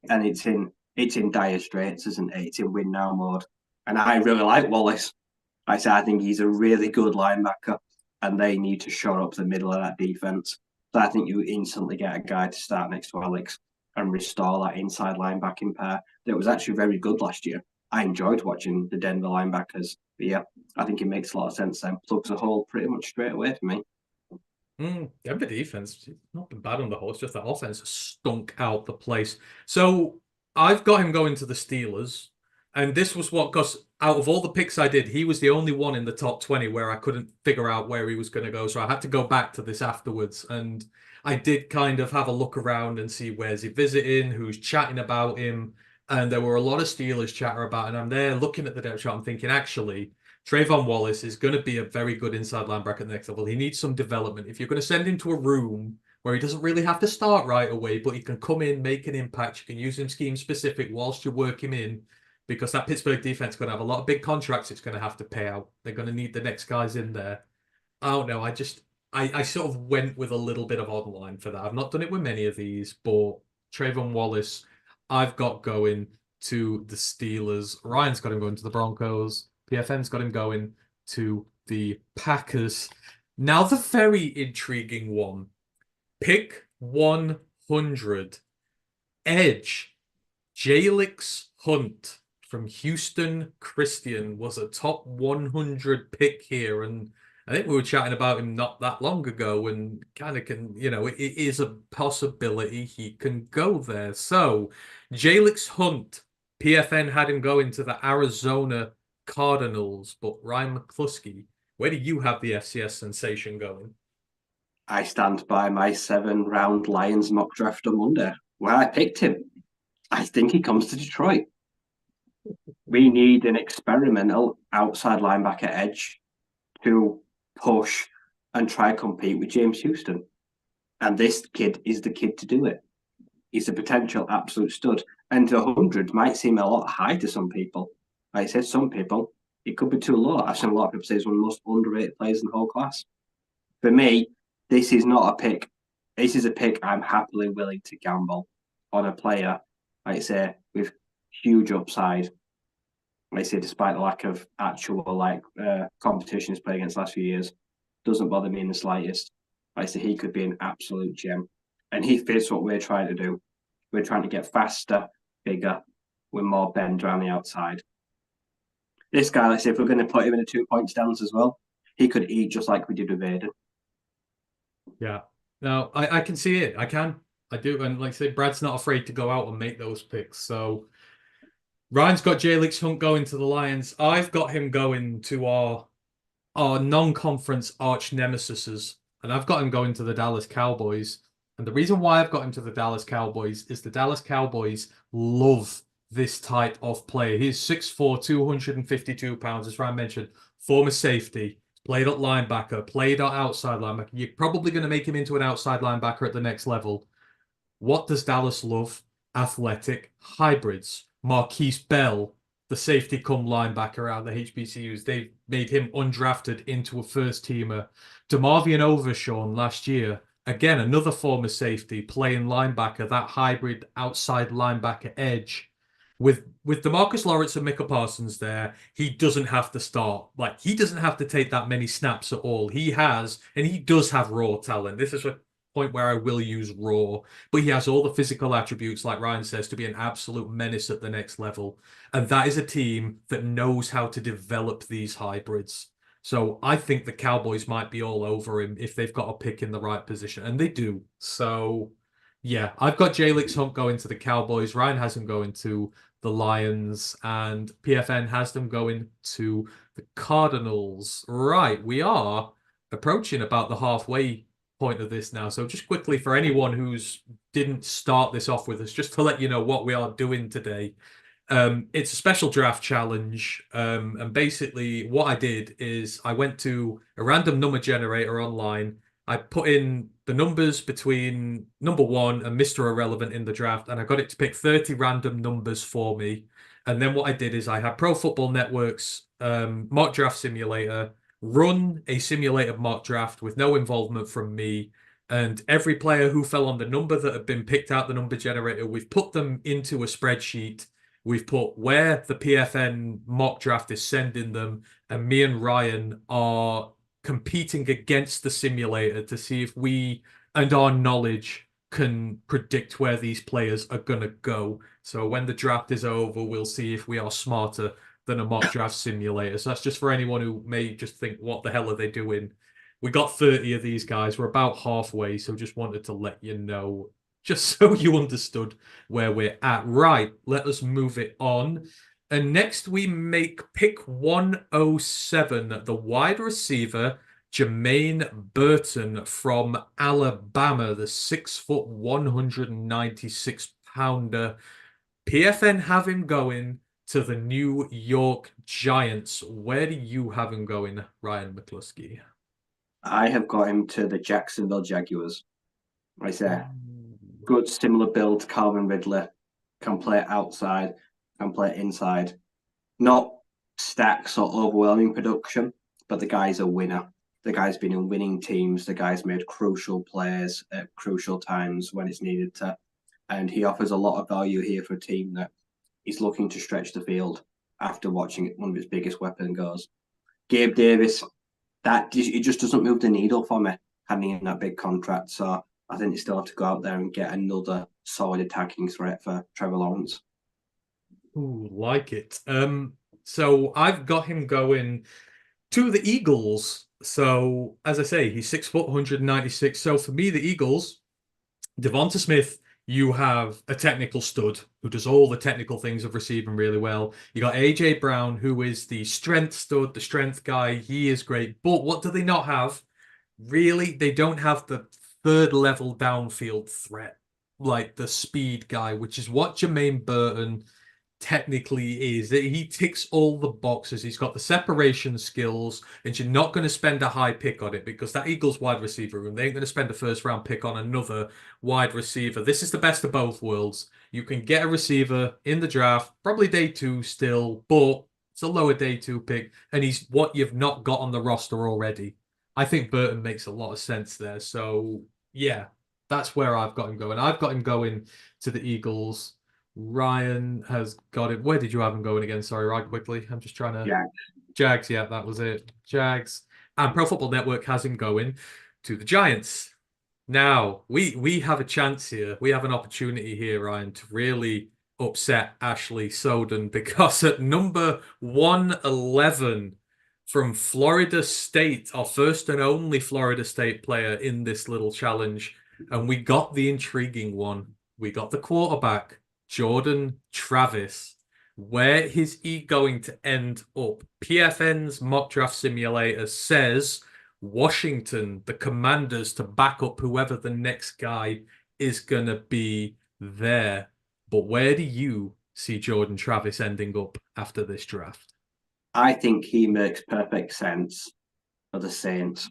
And it's in dire straits, isn't it? It's in win now mode. And I really like Wallace. I think he's a really good linebacker, and they need to shore up the middle of that defense. So I think you instantly get a guy to start next to Alex and restore that inside linebacking pair that was actually very good last year. I enjoyed watching the Denver linebackers. But yeah, I think it makes a lot of sense then. Plugs a hole pretty much straight away for me. Denver defense, not been bad on the whole. It's just that offense stunk out the place. So I've got him going to the Steelers. And this was because out of all the picks I did, he was the only one in the top 20 where I couldn't figure out where he was going to go. So I had to go back to this afterwards. And I did kind of have a look around and see where's he visiting, who's chatting about him. And there were a lot of Steelers chatter about it. And I'm there looking at the depth chart. I'm thinking, actually, Trayvon Wallace is going to be a very good inside linebacker at the next level. He needs some development. If you're going to send him to a room where he doesn't really have to start right away, but he can come in, make an impact, you can use him scheme specific whilst you work him in, because that Pittsburgh defense is going to have a lot of big contracts it's going to have to pay out. They're going to need the next guys in there. I don't know. I sort of went with a little bit of online for that. I've not done it with many of these, but Trayvon Wallace, I've got going to the Steelers. Ryan's got him going to the Broncos. PFN's got him going to the Packers. Now, the very intriguing one. Pick 100. Edge. Jalix Hunt from Houston Christian was a top 100 pick here. And I think we were chatting about him not that long ago and kind of can, it is a possibility he can go there. So, Jalix Hunt, PFN had him going to the Arizona Cardinals, but Ryan McCluskey, where do you have the FCS sensation going? I stand by my 7-round Lions mock draft on Monday, where I picked him. I think he comes to Detroit. We need an experimental outside linebacker edge to push and try compete with James Houston. And this kid is the kid to do it. He's a potential absolute stud. And 100 might seem a lot high to some people. Like I said, some people, it could be too low. I've seen a lot of people say he's one of the most underrated players in the whole class. For me, this is not a pick. This is a pick I'm happily willing to gamble on a player, like I say, with huge upside. Like I say, despite the lack of actual competition he's played against the last few years, doesn't bother me in the slightest. Like I say, he could be an absolute gem. And he fits what we're trying to do. We're trying to get faster, bigger, with more bend around the outside. This guy, let's say, if we're going to put him in a 2-point stance as well, he could eat just like we did with Aiden. Yeah. No, I can see it. I can. I do. And like I say, Brad's not afraid to go out and make those picks. So Ryan's got Jalix Hunt going to the Lions. I've got him going to our non-conference arch nemesises, and I've got him going to the Dallas Cowboys. And the reason why I've got him to the Dallas Cowboys is the Dallas Cowboys love this type of player. He's 6'4", 252 pounds, as Ryan mentioned, former safety, played at linebacker, played at outside linebacker. You're probably going to make him into an outside linebacker at the next level. What does Dallas love? Athletic hybrids. Marquise Bell, the safety come linebacker out of the HBCUs, they made him undrafted into a first teamer. DeMarvion Overshawn last year, again, another former safety playing linebacker, that hybrid outside linebacker edge. With DeMarcus Lawrence and Micah Parsons there, he doesn't have to start. Like, he doesn't have to take that many snaps at all. He has, and he does have raw talent. This is a point where I will use raw, but he has all the physical attributes, like Ryan says, to be an absolute menace at the next level. And that is a team that knows how to develop these hybrids. So I think the Cowboys might be all over him if they've got a pick in the right position, and they do. So yeah, I've got Jalix Hunt going to the Cowboys. Ryan has him going to the Lions, and PFN has them going to the Cardinals. Right, we are approaching about the halfway point of this now. So just quickly, for anyone who's didn't start this off with us, just to let you know what we are doing today. It's a special draft challenge. And basically what I did is I went to a random number generator online. I put in the numbers between number 1 and Mr. Irrelevant in the draft, and I got it to pick 30 random numbers for me. And then what I did is I had Pro Football Network's mock draft simulator run a simulated mock draft with no involvement from me. And every player who fell on the number that had been picked out the number generator, we've put them into a spreadsheet. We've put where the PFN mock draft is sending them, and me and Ryan are competing against the simulator to see if we and our knowledge can predict where these players are going to go. So when the draft is over, we'll see if we are smarter than a mock draft simulator. So that's just for anyone who may just think, what the hell are they doing? We got 30 of these guys. We're about halfway, so just wanted to let you know, just so you understood where we're at. Right, let us move it on. And next we make pick 107, the wide receiver, Jermaine Burton from Alabama, the 6', 196-pounder. PFN have him going to the New York Giants. Where do you have him going, Ryan McCluskey? I have got him to the Jacksonville Jaguars. I say, good similar build to Calvin Ridley. Can play outside, can play inside. Not stacks or overwhelming production, but the guy's a winner. The guy's been in winning teams. The guy's made crucial plays at crucial times when it's needed to. And he offers a lot of value here for a team that is looking to stretch the field after watching one of its biggest weapons goes. Gabe Davis, it just doesn't move the needle for me handing in that big contract. So I think they still have to go out there and get another solid attacking threat for Trevor Lawrence. Ooh, like it. So I've got him going to the Eagles. So as I say, he's 6 foot, 196. So for me, the Eagles, Devonta Smith, you have a technical stud who does all the technical things of receiving really well. You got AJ Brown, who is the strength stud, the strength guy. He is great. But what do they not have? Really, they don't have the third level downfield threat, like the speed guy, which is what Jermaine Burton technically is. He ticks all the boxes. He's got the separation skills, and you're not going to spend a high pick on it because that Eagles wide receiver room, they ain't going to spend a first round pick on another wide receiver. This is the best of both worlds. You can get a receiver in the draft, probably day 2 still, but it's a lower day 2 pick, and he's what you've not got on the roster already. I think Burton makes a lot of sense there. So yeah, that's where I've got him going. I've got him going to the Eagles. Ryan has got it. Where did you have him going again? Sorry, right quickly. I'm just trying to. Yeah. Jags, yeah, that was it. Jags. And Pro Football Network has him going to the Giants. Now, we have a chance here. We have an opportunity here, Ryan, to really upset Ashley Soden because at number 111 from Florida State, our first and only Florida State player in this little challenge, and we got the intriguing one. We got the quarterback. Jordan Travis. Where is he going to end up? PFN's mock draft simulator says Washington, the Commanders, to back up whoever the next guy is going to be there. But where do you see Jordan Travis ending up after this draft? I think he makes perfect sense for the Saints.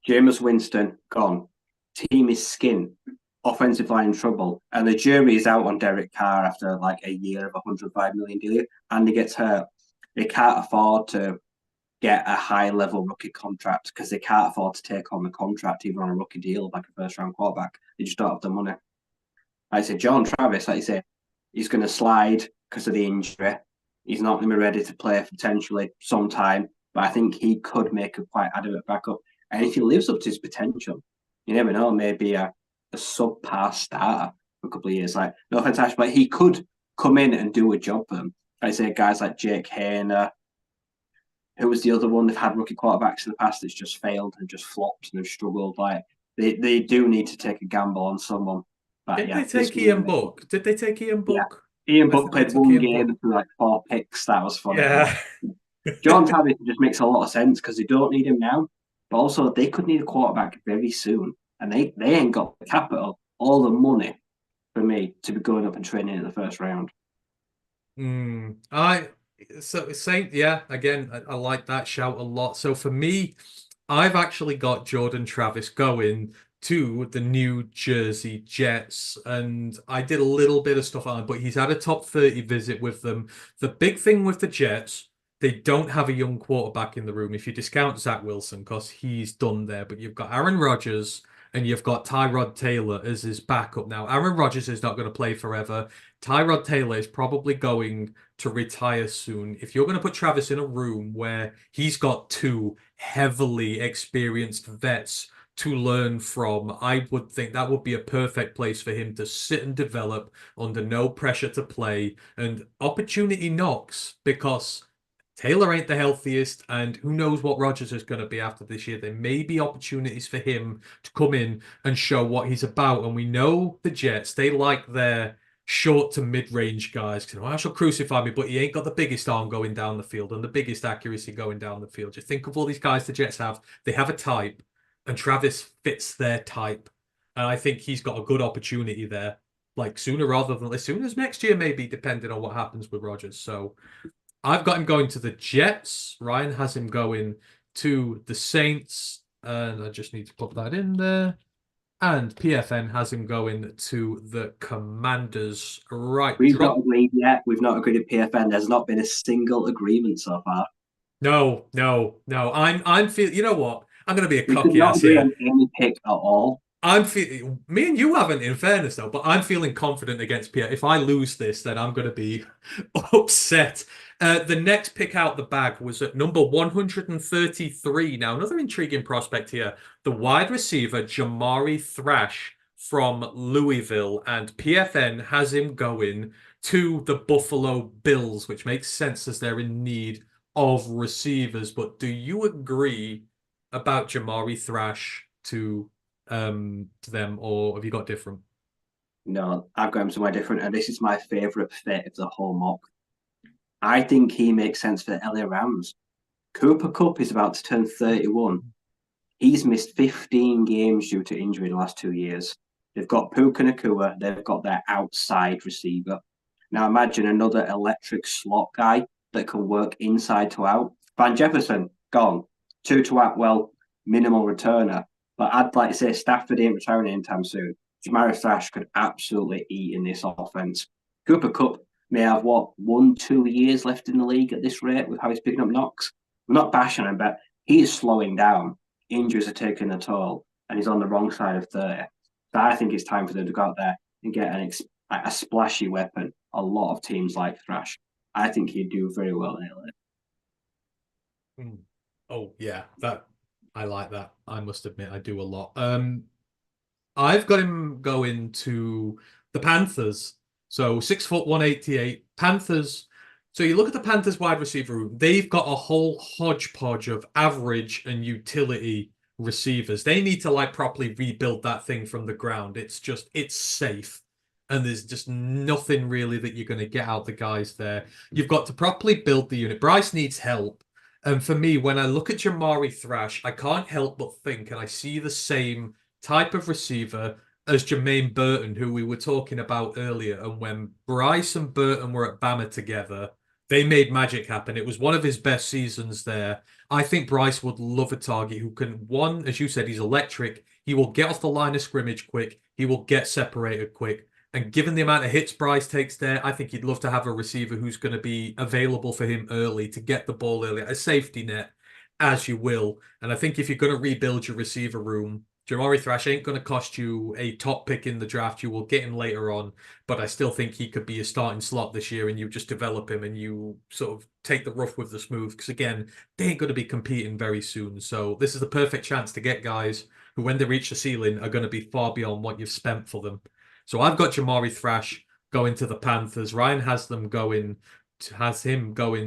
Jameis Winston, gone. Team is skin. Offensive line trouble, and the jury is out on Derek Carr after like a year of $105 million deal, and he gets hurt. They can't afford to get a high level rookie contract because they can't afford to take on the contract even on a rookie deal like a first round quarterback. They just don't have the money. Like I said, John Travis, like you say, he's going to slide because of the injury. He's not going to be ready to play potentially sometime, but I think he could make a quite adequate backup. And if he lives up to his potential, you never know, maybe a subpar starter for a couple of years. Like, no offense, Ash, but he could come in and do a job for them. I say guys like Jake Hayner, who was the other one? They've had rookie quarterbacks in the past that's just failed and just flopped and have struggled. Like they do need to take a gamble on someone. But Did yeah, they take Ian Book? Did they take Ian Book? Yeah. Ian Book played one game for like 4 picks. That was funny. Yeah. John Travis just makes a lot of sense because they don't need him now, but also they could need a quarterback very soon, and they ain't got the capital or the money for me to be going up and training in the first round. Yeah, again, I like that shout a lot. So for me, I've actually got Jordan Travis going to the New Jersey Jets, and I did a little bit of stuff on it, but he's had a top 30 visit with them. The big thing with the Jets, they don't have a young quarterback in the room if you discount Zach Wilson because he's done there, but you've got Aaron Rodgers and you've got Tyrod Taylor as his backup. Now, Aaron Rodgers is not going to play forever. Tyrod Taylor is probably going to retire soon. If you're going to put Travis in a room where he's got 2 heavily experienced vets to learn from, I would think that would be a perfect place for him to sit and develop under no pressure to play. And opportunity knocks because Taylor ain't the healthiest, and who knows what Rodgers is going to be after this year. There may be opportunities for him to come in and show what he's about. And we know the Jets, they like their short to mid-range guys. I shall crucify me, but he ain't got the biggest arm going down the field and the biggest accuracy going down the field. You think of all these guys the Jets have, they have a type, and Travis fits their type. And I think he's got a good opportunity there, like sooner rather than as soon as next year, maybe, depending on what happens with Rodgers. So I've got him going to the Jets. Ryan has him going to the Saints. And I just need to put that in there. And PFN has him going to the Commanders. Right. We've not agreed yet. We've not agreed at PFN. There's not been a single agreement so far. No. I'm feeling. You know what? I'm going to be a cocky not ass agree here. on any pick at all. Me and you haven't, in fairness though, but I'm feeling confident against Pierre. If I lose this, then I'm going to be upset. The next pick out the bag was at number 133. Now, another intriguing prospect here, the wide receiver Jamari Thrash from Louisville, and PFN has him going to the Buffalo Bills, which makes sense as they're in need of receivers. But do you agree about Jamari Thrash to them, or have you got different? No, I've got him somewhere different, and this is my favourite fit of the whole mock. I think he makes sense for the LA Rams. Cooper Kupp is about to turn 31. He's missed 15 games due to injury in the last 2 years. They've got Puka Nakua, they've got their outside receiver. Now imagine another electric slot guy that can work inside to out. Van Jefferson, gone. Tutu Atwell, minimal returner. But I'd like to say Stafford ain't retiring anytime soon. Jamari Thrash could absolutely eat in this offense. Cooper Kupp may have, 1-2 years left in the league at this rate with how he's picking up knocks. I'm not bashing him, but he is slowing down. Injuries are taking a toll, and he's on the wrong side of 30. So I think it's time for them to go out there and get a splashy weapon. A lot of teams like Thrash. I think he'd do very well in LA. Oh yeah, that I like that. I must admit, I do a lot. I've got him going to the Panthers. So 6 foot 188 Panthers. So you look at the Panthers wide receiver room, they've got a whole hodgepodge of average and utility receivers. They need to like properly rebuild that thing from the ground. It's safe. And there's just nothing really that you're going to get out the guys there. You've got to properly build the unit. Bryce needs help. And for me, when I look at Jamari Thrash, I can't help but think, and I see the same type of receiver as Jermaine Burton, who we were talking about earlier. And when Bryce and Burton were at Bama together, they made magic happen. It was one of his best seasons there. I think Bryce would love a target who can, one, as you said, he's electric. He will get off the line of scrimmage quick. He will get separated quick. And given the amount of hits Bryce takes there, I think he'd love to have a receiver who's going to be available for him early to get the ball early, a safety net, as you will. And I think if you're going to rebuild your receiver room, Jamari Thrash ain't going to cost you a top pick in the draft. You will get him later on, but I still think he could be a starting slot this year, and you just develop him and you sort of take the rough with the smooth. Because again, they ain't going to be competing very soon. So this is the perfect chance to get guys who, when they reach the ceiling, are going to be far beyond what you've spent for them. So I've got Jamari Thrash going to the Panthers. Ryan has him going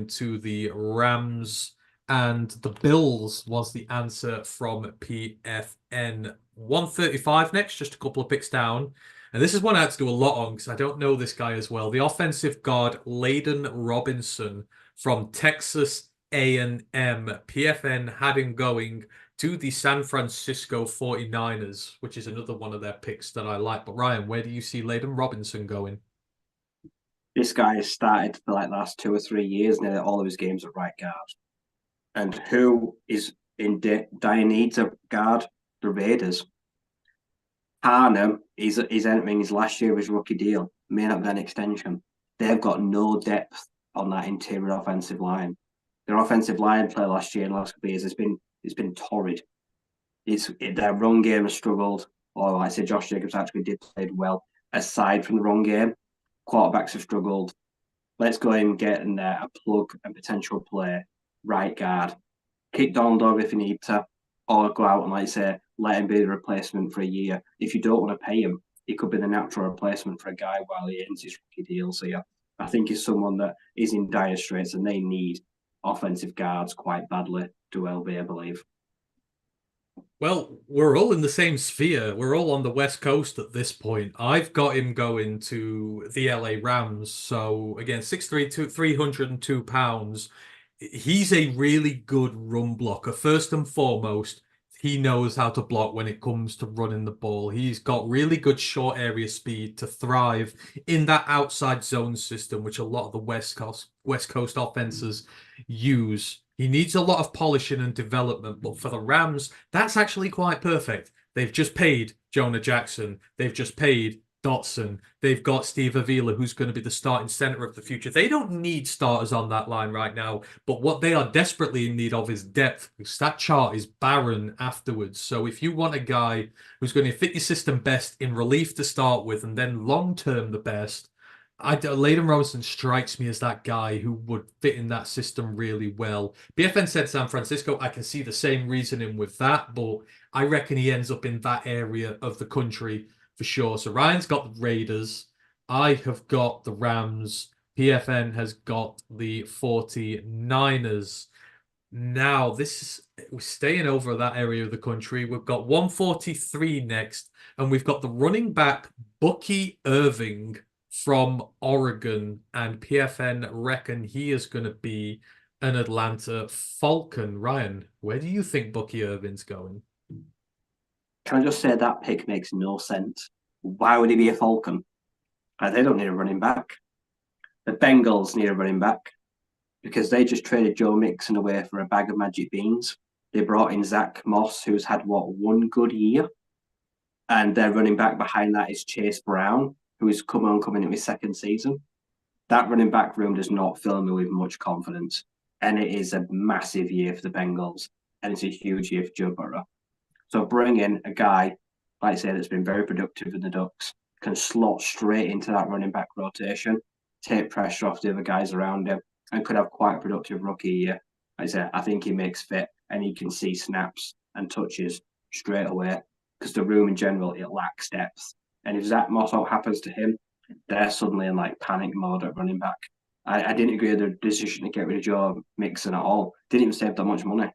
to the Rams, and the Bills was the answer from PFN. 135 next, just a couple of picks down. And this is one I had to do a lot on because I don't know this guy as well. The offensive guard, Layden Robinson from Texas A&M. PFN had him going to the San Francisco 49ers, which is another one of their picks that I like. But Ryan, where do you see Layden Robinson going? This guy has started for like the last 2 or 3 years now. All of his games at right guard. And who is in dire needs of guard? The Raiders. Harnum is entering his last year of his rookie deal. May not get an extension. They've got no depth on that interior offensive line. Their offensive line play last year and last couple of years has been torrid. Their run game has struggled. Or like I say, Josh Jacobs actually did play well. Aside from the run game, quarterbacks have struggled. Let's go and get in there a plug and potential play, right guard. Kick Donald over if you need to, or go out and, like I say, let him be the replacement for a year. If you don't want to pay him, he could be the natural replacement for a guy while he ends his rookie deal. So yeah, I think he's someone that is in dire straits and they need offensive guards quite badly to LB, I believe. Well, we're all in the same sphere. We're all on the West Coast at this point. I've got him going to the LA Rams. So again, 6'3", 302 pounds. He's a really good run blocker. First and foremost, he knows how to block when it comes to running the ball. He's got really good short area speed to thrive in that outside zone system, which a lot of the West Coast offenses use. He needs a lot of polishing and development, but for the Rams, that's actually quite perfect. They've just paid Jonah Jackson. They've just paid Dotson. They've got Steve Avila, who's going to be the starting center of the future. They don't need starters on that line right now, but what they are desperately in need of is depth, because that chart is barren afterwards. So if you want a guy who's going to fit your system best in relief to start with, and then long term the best, Leighton Robinson strikes me as that guy who would fit in that system really well. BFN said San Francisco. I can see the same reasoning with that, but I reckon he ends up in that area of the country for sure. So Ryan's got the Raiders. I have got the Rams. PFN has got the 49ers. Now, we're staying over that area of the country. We've got 143 next, and we've got the running back Bucky Irving from Oregon, and PFN reckon he is going to be an Atlanta Falcon. Ryan, where do you think Bucky Irving's going? Can I just say that pick makes no sense? Why would he be a Falcon? They don't need a running back. The Bengals need a running back because they just traded Joe Mixon away for a bag of magic beans. They brought in Zach Moss, who's had, one good year? And their running back behind that is Chase Brown, who is coming in his second season. That running back room does not fill me with much confidence. And it is a massive year for the Bengals. And it's a huge year for Joe Burrow. So bring in a guy, like I say, that's been very productive in the Ducks, can slot straight into that running back rotation, take pressure off the other guys around him, and could have quite a productive rookie year. Like I say, I think he makes fit and he can see snaps and touches straight away because the room in general, it lacks depth. And if Zach Moss happens to him, they're suddenly in panic mode at running back. I didn't agree with the decision to get rid of Joe Mixon at all. Didn't even save that much money.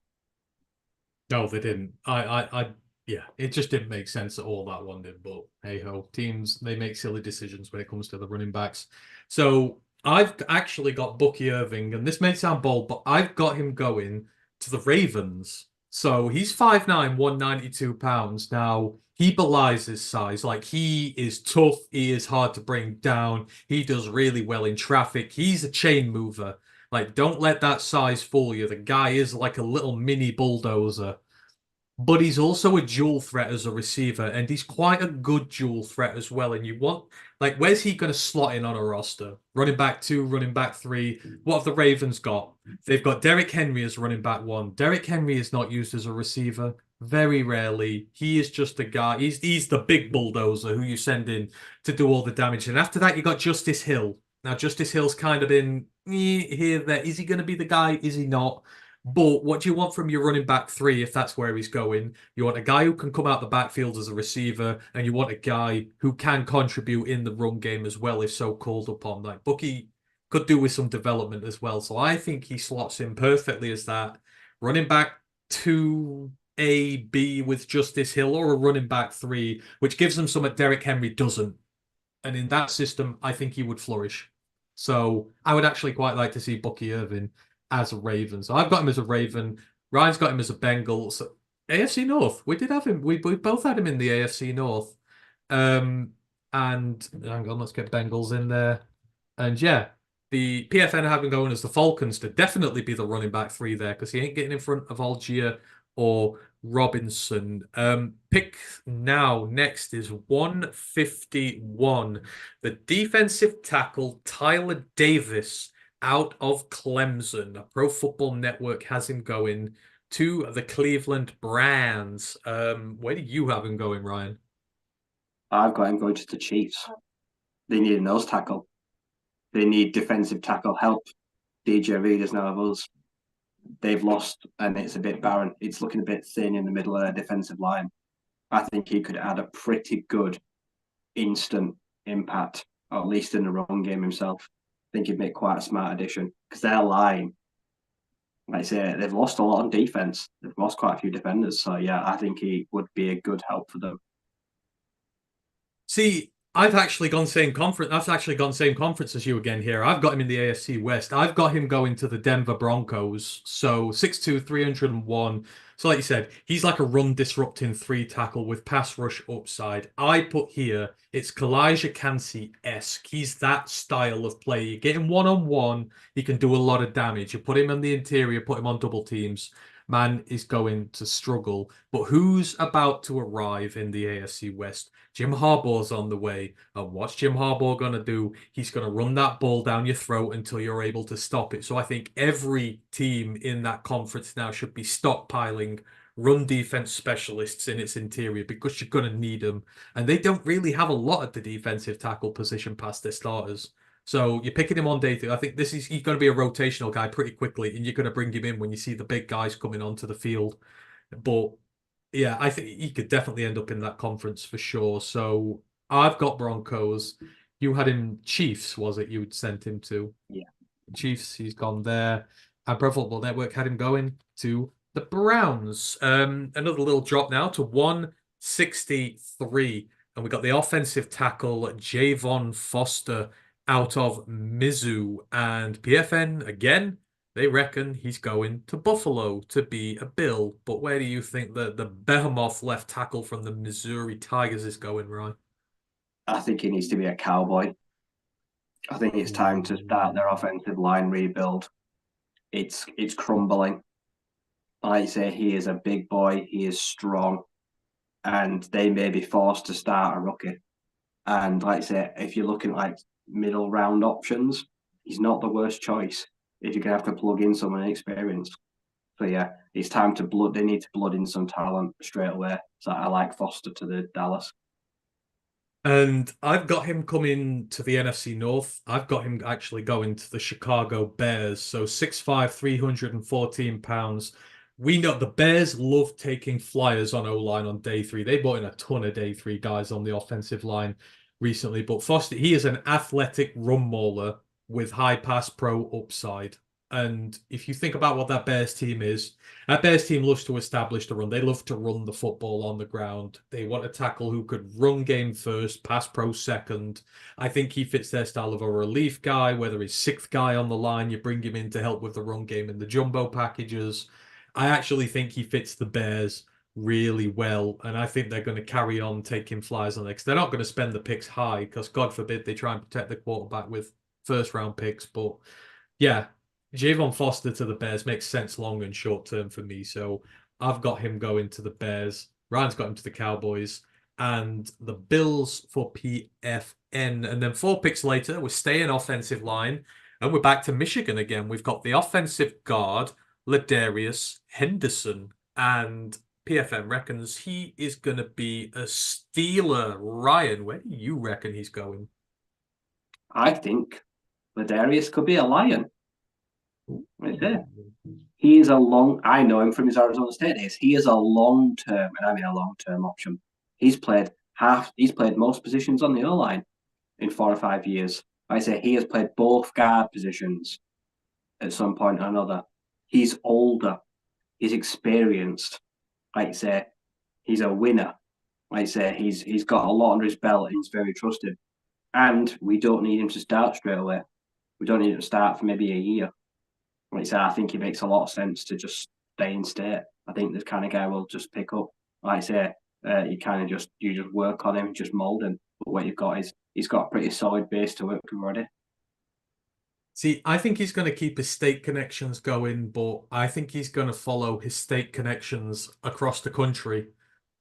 No, they didn't. Yeah, it just didn't make sense at all, that one did. But hey ho, teams, they make silly decisions when it comes to the running backs. So I've actually got Bucky Irving, and this may sound bold, but I've got him going to the Ravens. So he's 5'9", 192 pounds. Now, he belies his size. He is tough. He is hard to bring down. He does really well in traffic. He's a chain mover. Don't let that size fool you. The guy is like a little mini bulldozer. But he's also a dual threat as a receiver, and he's quite a good dual threat as well. And you want, where's he going to slot in on a roster? Running back 2, running back 3. What have the Ravens got? They've got Derrick Henry as running back 1. Derrick Henry is not used as a receiver. Very rarely. He is just a guy. He's the big bulldozer who you send in to do all the damage. And after that, you got Justice Hill. Now, Justice Hill's kind of been here, there. Is he going to be the guy? Is he not? But what do you want from your running back 3 if that's where he's going? You want a guy who can come out the backfield as a receiver, and you want a guy who can contribute in the run game as well if so called upon. Bucky could do with some development as well. So I think he slots in perfectly as that running back 2A-B with Justice Hill, or a running back 3, which gives him something Derrick Henry doesn't. And in that system, I think he would flourish. So I would actually quite like to see Bucky Irving as a Raven. So I've got him as a Raven. Ryan's got him as a Bengal. So AFC North. We did have him. We both had him in the AFC North. And hang on, let's get Bengals in there. And yeah, the PFN have him going as the Falcons to definitely be the running back 3 there, because he ain't getting in front of Algier or Robinson. Pick now next is 151. The defensive tackle Tyler Davis out of Clemson. Pro Football Network has him going to the Cleveland Browns. Where do you have him going, Ryan? I've got him going to the Chiefs. They need a nose tackle. They need defensive tackle help. DJ Reed is now of us. They've lost, and it's a bit barren. It's looking a bit thin in the middle of their defensive line. I think he could add a pretty good instant impact, or at least in the run game himself. I think he'd make quite a smart addition because their line, like I say, they've lost a lot on defense. They've lost quite a few defenders. So yeah, I think he would be a good help for them. See, I've actually gone same conference. I've actually gone same conference as you again here. I've got him in the AFC West. I've got him going to the Denver Broncos. So 6'2", 301. So like you said, he's like a run disrupting 3 tackle with pass rush upside. I put here, it's Kalijah Kancey-esque. He's that style of play. You get him one-on-one, he can do a lot of damage. You put him on the interior, put him on double teams. man is going to struggle. But who's about to arrive in the AFC West? Jim Harbaugh's on the way. And what's Jim Harbaugh going to do? He's going to run that ball down your throat until you're able to stop it. So I think every team in that conference now should be stockpiling run defense specialists in its interior because you're going to need them. And they don't really have a lot at the defensive tackle position past their starters. So you're picking him on day 3. I think he's going to be a rotational guy pretty quickly, and you're going to bring him in when you see the big guys coming onto the field. But yeah, I think he could definitely end up in that conference for sure. So I've got Broncos. You had him Chiefs, was it? You'd sent him to? Yeah. Chiefs, he's gone there. And Pro Football Network had him going to the Browns. Another little drop now to 163. And we got the offensive tackle, Javon Foster, out of Mizzou. And PFN, again, they reckon he's going to Buffalo to be a Bill. But where do you think the behemoth left tackle from the Missouri Tigers is going, Ryan? I think he needs to be a Cowboy. I think it's time to start their offensive line rebuild. It's crumbling. Like I say, he is a big boy. He is strong, and they may be forced to start a rookie. And like I say, if you're looking at like middle round options, he's not the worst choice if you're gonna have to plug in someone inexperienced. So yeah, it's time to blood. They need to blood in some talent straight away. So I like Foster to the Dallas. And I've got him coming to the NFC North. I've got him actually going to the Chicago Bears. So 6'5", 314 pounds. We know the Bears love taking flyers on O-line on day 3. They brought in a ton of day 3 guys on the offensive line recently. But Foster, he is an athletic run mauler with high pass pro upside. And if you think about what that Bears team is, that Bears team loves to establish the run. They love to run the football on the ground. They want a tackle who could run game first, pass pro second. I think he fits their style of a relief guy, whether he's 6th guy on the line, you bring him in to help with the run game in the jumbo packages. I actually think he fits the Bears really well, and I think they're going to carry on taking flyers on it. They're not going to spend the picks high because, God forbid, they try and protect the quarterback with first-round picks. But yeah, Javon Foster to the Bears makes sense long and short term for me. So I've got him going to the Bears. Ryan's got him to the Cowboys and the Bills for PFN. And then 4 picks later, we're staying offensive line and we're back to Michigan again. We've got the offensive guard, Ladarius Henderson, and PFN reckons he is going to be a Steeler. Ryan, where do you reckon he's going? I think Ladarius could be a Lion. Right there. He is a long. I know him from his Arizona State days. He is a long term, and I mean a long term option. He's played most positions on the O line in 4 or 5 years. I say he has played both guard positions at some point or another. He's older. He's experienced. Like I say, he's a winner. Like I say, he's got a lot under his belt and he's very trusted. And we don't need him to start straight away. We don't need him to start for maybe a year. Like I say, I think it makes a lot of sense to just stay in state. I think this kind of guy will just pick up. Like I say, you just work on him, just mold him. But what you've got is he's got a pretty solid base to work with already. See, I think he's going to keep his state connections going, but I think he's going to follow his state connections across the country.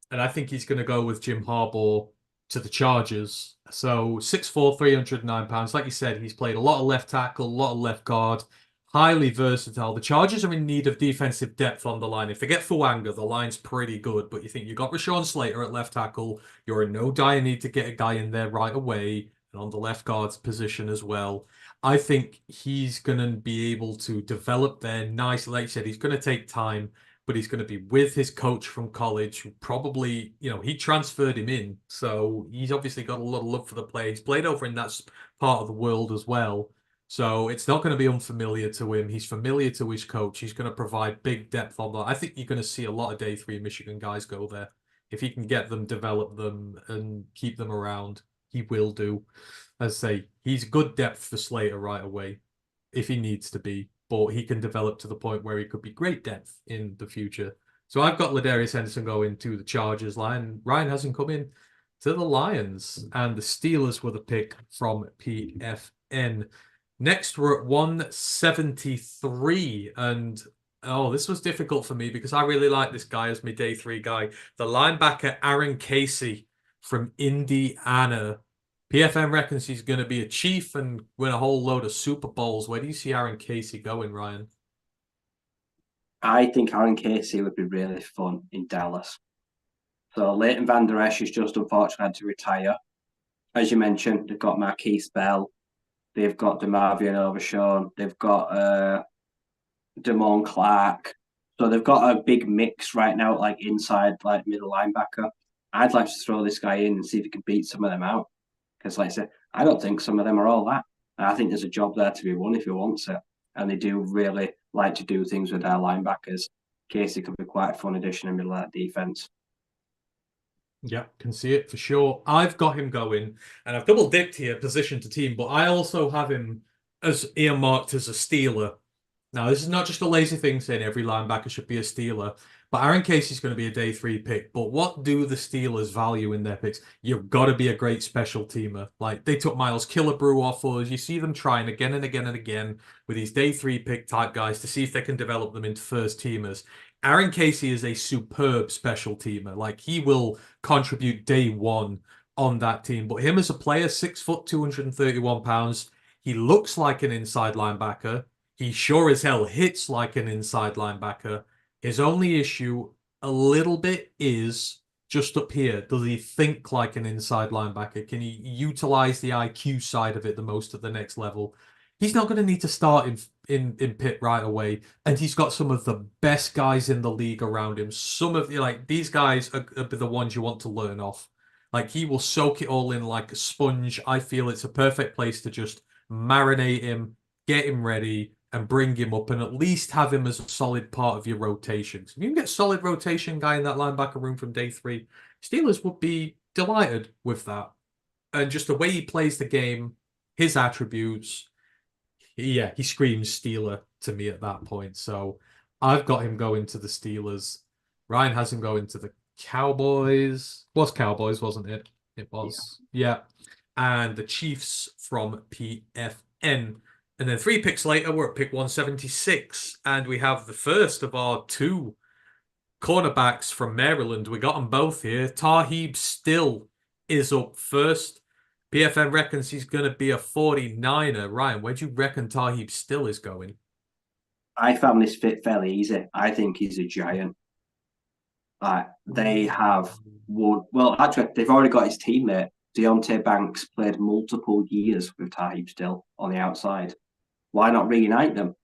And I think he's going to go with Jim Harbaugh to the Chargers. So 6'4", 309 pounds. Like you said, he's played a lot of left tackle, a lot of left guard, highly versatile. The Chargers are in need of defensive depth on the line. If they get Fuanga, the line's pretty good, but you think you got Rashawn Slater at left tackle. You're in no dire need to get a guy in there right away and on the left guard's position as well. I think he's going to be able to develop there nicely. Like you said, he's going to take time, but he's going to be with his coach from college, who probably, he transferred him in. So he's obviously got a lot of love for the play. He's played over in that part of the world as well. So it's not going to be unfamiliar to him. He's familiar to his coach. He's going to provide big depth on that. I think you're going to see a lot of day 3 Michigan guys go there. If he can get them, develop them, and keep them around, he will do. As I say, he's good depth for Slater right away, if he needs to be. But he can develop to the point where he could be great depth in the future. So I've got Ladarius Henderson going to the Chargers line. Ryan hasn't come in to the Lions. And the Steelers were the pick from PFN. Next, we're at 173. And Oh, this was difficult for me because I really like this guy as my day three guy. The linebacker Aaron Casey from Indiana. PFM reckons he's going to be a chief and win a whole load of Super Bowls. Where do you see Aaron Casey going, Ryan? I think Aaron Casey would be really fun in Dallas. So Leighton Van Der Esch has just unfortunately had to retire. As you mentioned, they've got Marquise Bell, they've got DeMarvion Overshawn, they've got Damone Clark. So they've got a big mix right now, like inside, like middle linebacker. I'd like to throw this guy in and see if he can beat some of them out. Because, like I said, I don't think some of them are all that. And I think there's a job there to be won if he wants it. And they do really like to do things with their linebackers. Casey could be quite a fun addition in the middle of that defense. Yeah, can see it for sure. I've got him going, and I've double dipped here, position to team, but I also have him as earmarked as a stealer. Now, this is not just a lazy thing saying every linebacker should be a stealer, but Aaron Casey's going to be a day three pick. But what do the Steelers value in their picks? You've got to be a great special teamer. Like they took Miles Killebrew off us. You see them trying again and again and again with these day three pick type guys to see if they can develop them into first teamers. Aaron Casey is a superb special teamer. Like he will contribute day one on that team. But him as a player, 6 foot, 231 pounds, he looks like an inside linebacker. He sure as hell hits like an inside linebacker. His only issue a little bit is just up here. Does he think like an inside linebacker? Can he utilize the IQ side of it the most at the next level? He's not going to need to start in pit right away, and he's got some of the best guys in the league around him. Some of the like these guys are the ones you want to learn off. Like he will soak it all in like a sponge. I feel it's a perfect place to just marinate him, get him ready, and bring him up, and at least have him as a solid part of your rotation. So if you can get solid rotation guy in that linebacker room from day three, Steelers would be delighted with that. And just the way he plays the game, his attributes, yeah, he screams Steeler to me at that point. So I've got him going to the Steelers. Ryan has him going to the Cowboys. Was Cowboys, wasn't it? It Yeah. was. Yeah. And the Chiefs from PFN. And then 3 picks later, we're at pick 176. And we have the first of our two cornerbacks from Maryland. We got them both here. Tarheeb still is up first. PFN reckons he's going to be a 49er. Ryan, where do you reckon Tarheeb still is going? I found this fit fairly easy. I think he's a giant. They have one. Well, actually, they've already got his teammate. Deontay Banks played multiple years with Taib still on the outside. Why not reunite them?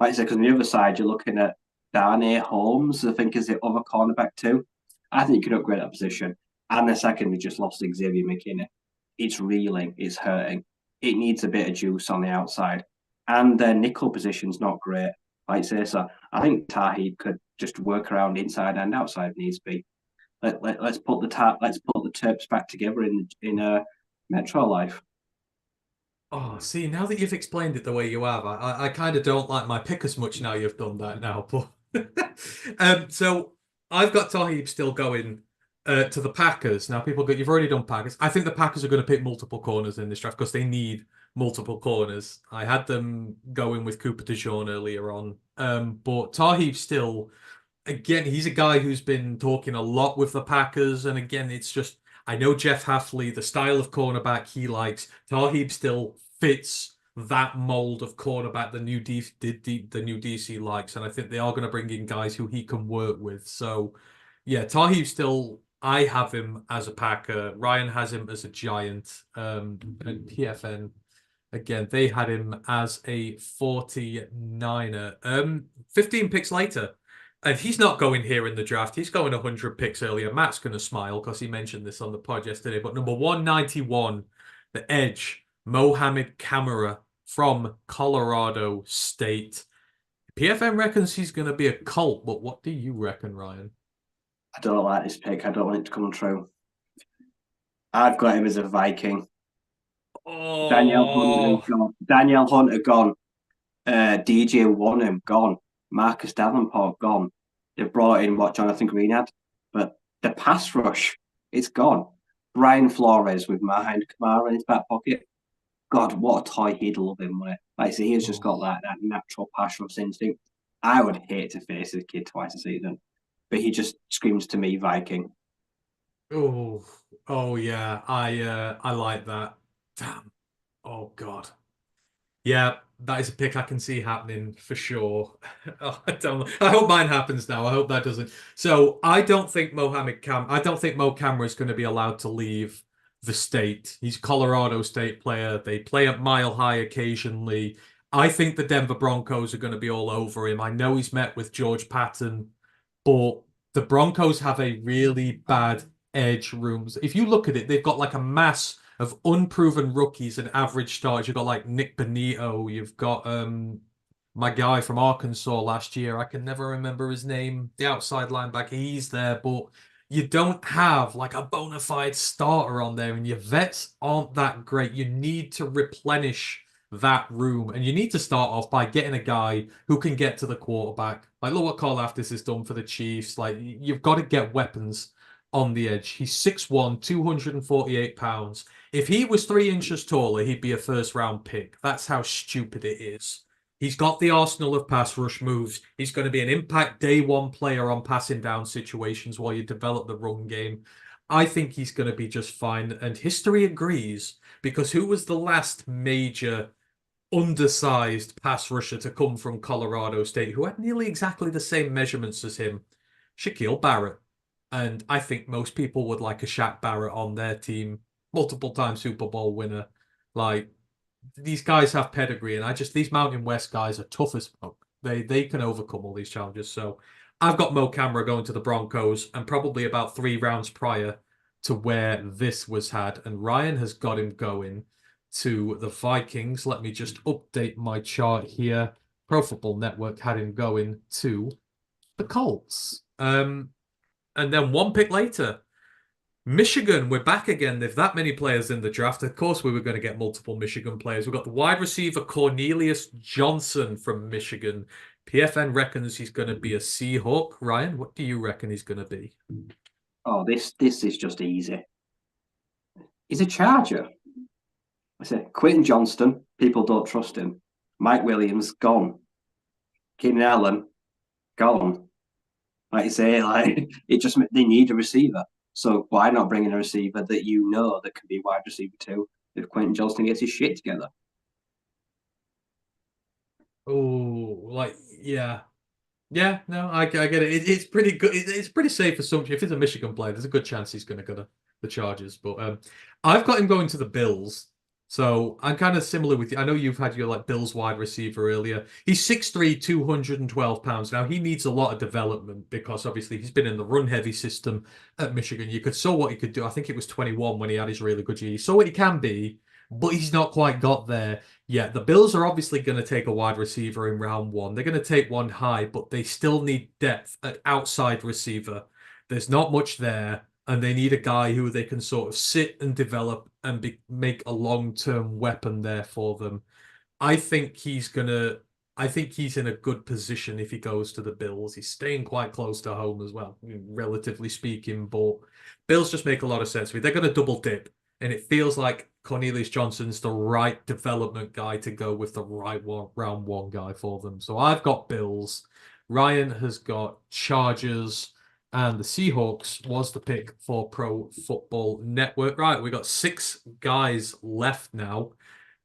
Like I said, because on the other side, you're looking at Darnay Holmes, I think, is the other cornerback too. I think you could upgrade that position. And the second, we just lost Xavier McKinney. It's reeling, it's hurting. It needs a bit of juice on the outside. And their nickel position's not great. Like I say, so I think Tahib could just work around inside and outside if needs be. Let's put the Terps back together in Metro Life. Oh, see, now that you've explained it the way you have, I kind of don't like my pick as much now you've done that now. But so I've got Tahib still going to the Packers. Now, people go, you've already done Packers. I think the Packers are going to pick multiple corners in this draft because they need multiple corners. I had them going with Cooper DeJean earlier on. But Tahib still, again, he's a guy who's been talking a lot with the Packers. And again, it's just, I know Jeff Hafley, the style of cornerback he likes. Tahib still fits that mold of cornerback the new DC likes, and I think they are going to bring in guys who he can work with. So, yeah, Tahib still. I have him as a Packer. Ryan has him as a Giant. And PFN again, they had him as a 49er. 15 picks later. And he's not going here in the draft. He's going 100 picks earlier. Matt's going to smile because he mentioned this on the pod yesterday. But number 191, the edge, Mohamed Kamara from Colorado State. PFM reckons he's going to be a Colt, but what do you reckon, Ryan? I don't like this pick. I don't want it to come true. I've got him as a Viking. Oh, Danielle Hunter gone. DJ Wonnum gone. Marcus Davenport gone. They've brought in what Jonathan Green had, but the pass rush, it's gone. Brian Flores with Mahind Kamara in his back pocket. God, what a toy he'd love him with. Like I say, he's just got that natural pass rush instinct. I would hate to face this kid twice a season, but he just screams to me Viking. Oh, oh yeah, I like that. Damn. Oh God. Yeah, that is a pick I can see happening for sure. Oh, I don't. I hope mine happens now. I hope that doesn't. So I don't think I don't think Mo Camara is going to be allowed to leave the state. He's a Colorado State player. They play at Mile High occasionally. I think the Denver Broncos are going to be all over him. I know he's met with George Patton, but the Broncos have a really bad edge rooms. If you look at it, they've got like a mass of unproven rookies and average starters. You've got like Nick Benito. You've got my guy from Arkansas last year. I can never remember his name. The outside linebacker. He's there, but you don't have like a bona fide starter on there, and your vets aren't that great. You need to replenish that room, and you need to start off by getting a guy who can get to the quarterback. Like look what Karlaftis has done for the Chiefs. Like you've got to get weapons on the edge. He's 6'1", 248 pounds. If he was 3 inches taller, he'd be a first round pick. That's how stupid it is. He's got the arsenal of pass rush moves. He's going to be an impact day one player on passing down situations while you develop the run game. I think he's going to be just fine. And history agrees because who was the last major undersized pass rusher to come from Colorado State who had nearly exactly the same measurements as him? Shaquille Barrett. And I think most people would like a Shaq Barrett on their team, multiple time Super Bowl winner. Like these guys have pedigree, and these Mountain West guys are tough as fuck. They can overcome all these challenges. So I've got Mo Camara going to the Broncos, and probably about 3 rounds prior to where this was had. And Ryan has got him going to the Vikings. Let me just update my chart here. Pro Football Network had him going to the Colts. And then one pick later, Michigan, we're back again. There's that many players in the draft. Of course, we were going to get multiple Michigan players. We've got the wide receiver Cornelius Johnson from Michigan. PFN reckons he's going to be a Seahawk. Ryan, what do you reckon he's going to be? Oh, this is just easy. He's a Charger. I said Quentin Johnston, people don't trust him. Mike Williams, gone. Keenan Allen, gone. Like you say, like they need a receiver. So why not bring in a receiver that you know that can be wide receiver too if Quentin Johnston gets his shit together? Oh, like yeah, yeah. No, I get it. It's pretty good. It's pretty safe assumption. If it's a Michigan player, there's a good chance he's going to go to the Chargers. But I've got him going to the Bills. So I'm kind of similar with you. I know you've had your like Bills wide receiver earlier. He's 6'3", 212 pounds. Now he needs a lot of development because obviously he's been in the run heavy system at Michigan. You could saw what he could do. I think it was 21 when he had his really good year. You saw what he can be, but he's not quite got there yet. The Bills are obviously going to take a wide receiver in round one. They're going to take one high, but they still need depth at outside receiver. There's not much there, and they need a guy who they can sort of sit and develop and make a long-term weapon there for them. I think he's gonna. I think he's in a good position if he goes to the Bills. He's staying quite close to home as well, relatively speaking. But Bills just make a lot of sense to me. They're going to double dip, and it feels like Cornelius Johnson's the right development guy to go with the right one, round one guy for them. So I've got Bills. Ryan has got Chargers. And the Seahawks was the pick for Pro Football Network. Right, we got 6 guys left now.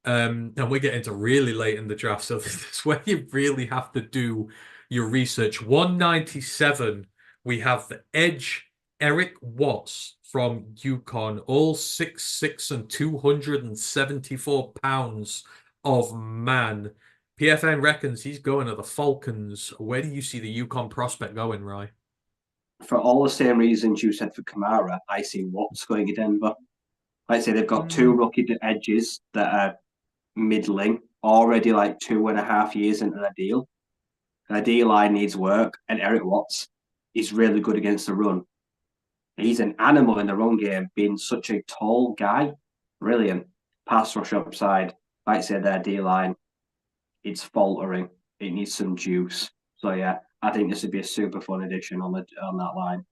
And we're getting to really late in the draft. So this is where you really have to do your research. 197, we have the edge, Eric Watts from UConn, all 6'6" and 274 pounds of man. PFN reckons he's going to the Falcons. Where do you see the UConn prospect going, Rye? For all the same reasons you said for Kamara, I see Watts going to Denver. Like I say, they've got 2 rookie edges that are middling, already like 2.5 years into their deal. Their D line needs work, and Eric Watts is really good against the run. He's an animal in the run game, being such a tall guy. Brilliant. Pass rush upside. Like I say, their D line, it's faltering. It needs some juice. So yeah, I think this would be a super fun addition on that line.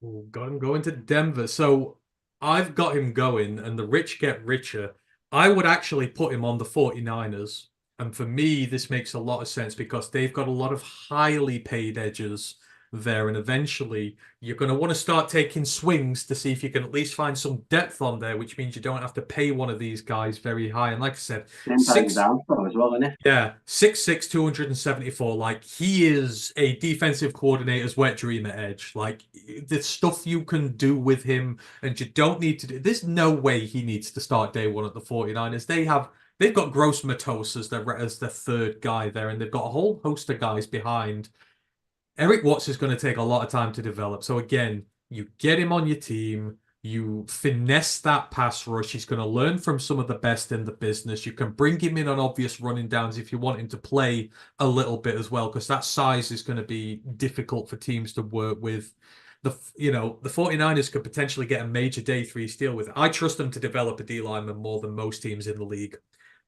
Ooh, got him going to Denver. So I've got him going, and the rich get richer. I would actually put him on the 49ers. And for me, this makes a lot of sense because they've got a lot of highly paid edges there. And eventually, you're going to want to start taking swings to see if you can at least find some depth on there, which means you don't have to pay one of these guys very high. And like I said, Impact downfall as well, isn't it? yeah, 6'6", 274. Like, he is a defensive coordinator's wet dream at edge. Like, the stuff you can do with him, and you don't need to do. There's no way he needs to start day one at the 49ers. They've got Gross Matos as their third guy there, and they've got a whole host of guys behind. Eric Watts is going to take a lot of time to develop. So again, you get him on your team, you finesse that pass rush. He's going to learn from some of the best in the business. You can bring him in on obvious running downs if you want him to play a little bit as well, because that size is going to be difficult for teams to work with. The 49ers could potentially get a major day three steal with it. I trust them to develop a D lineman more than most teams in the league.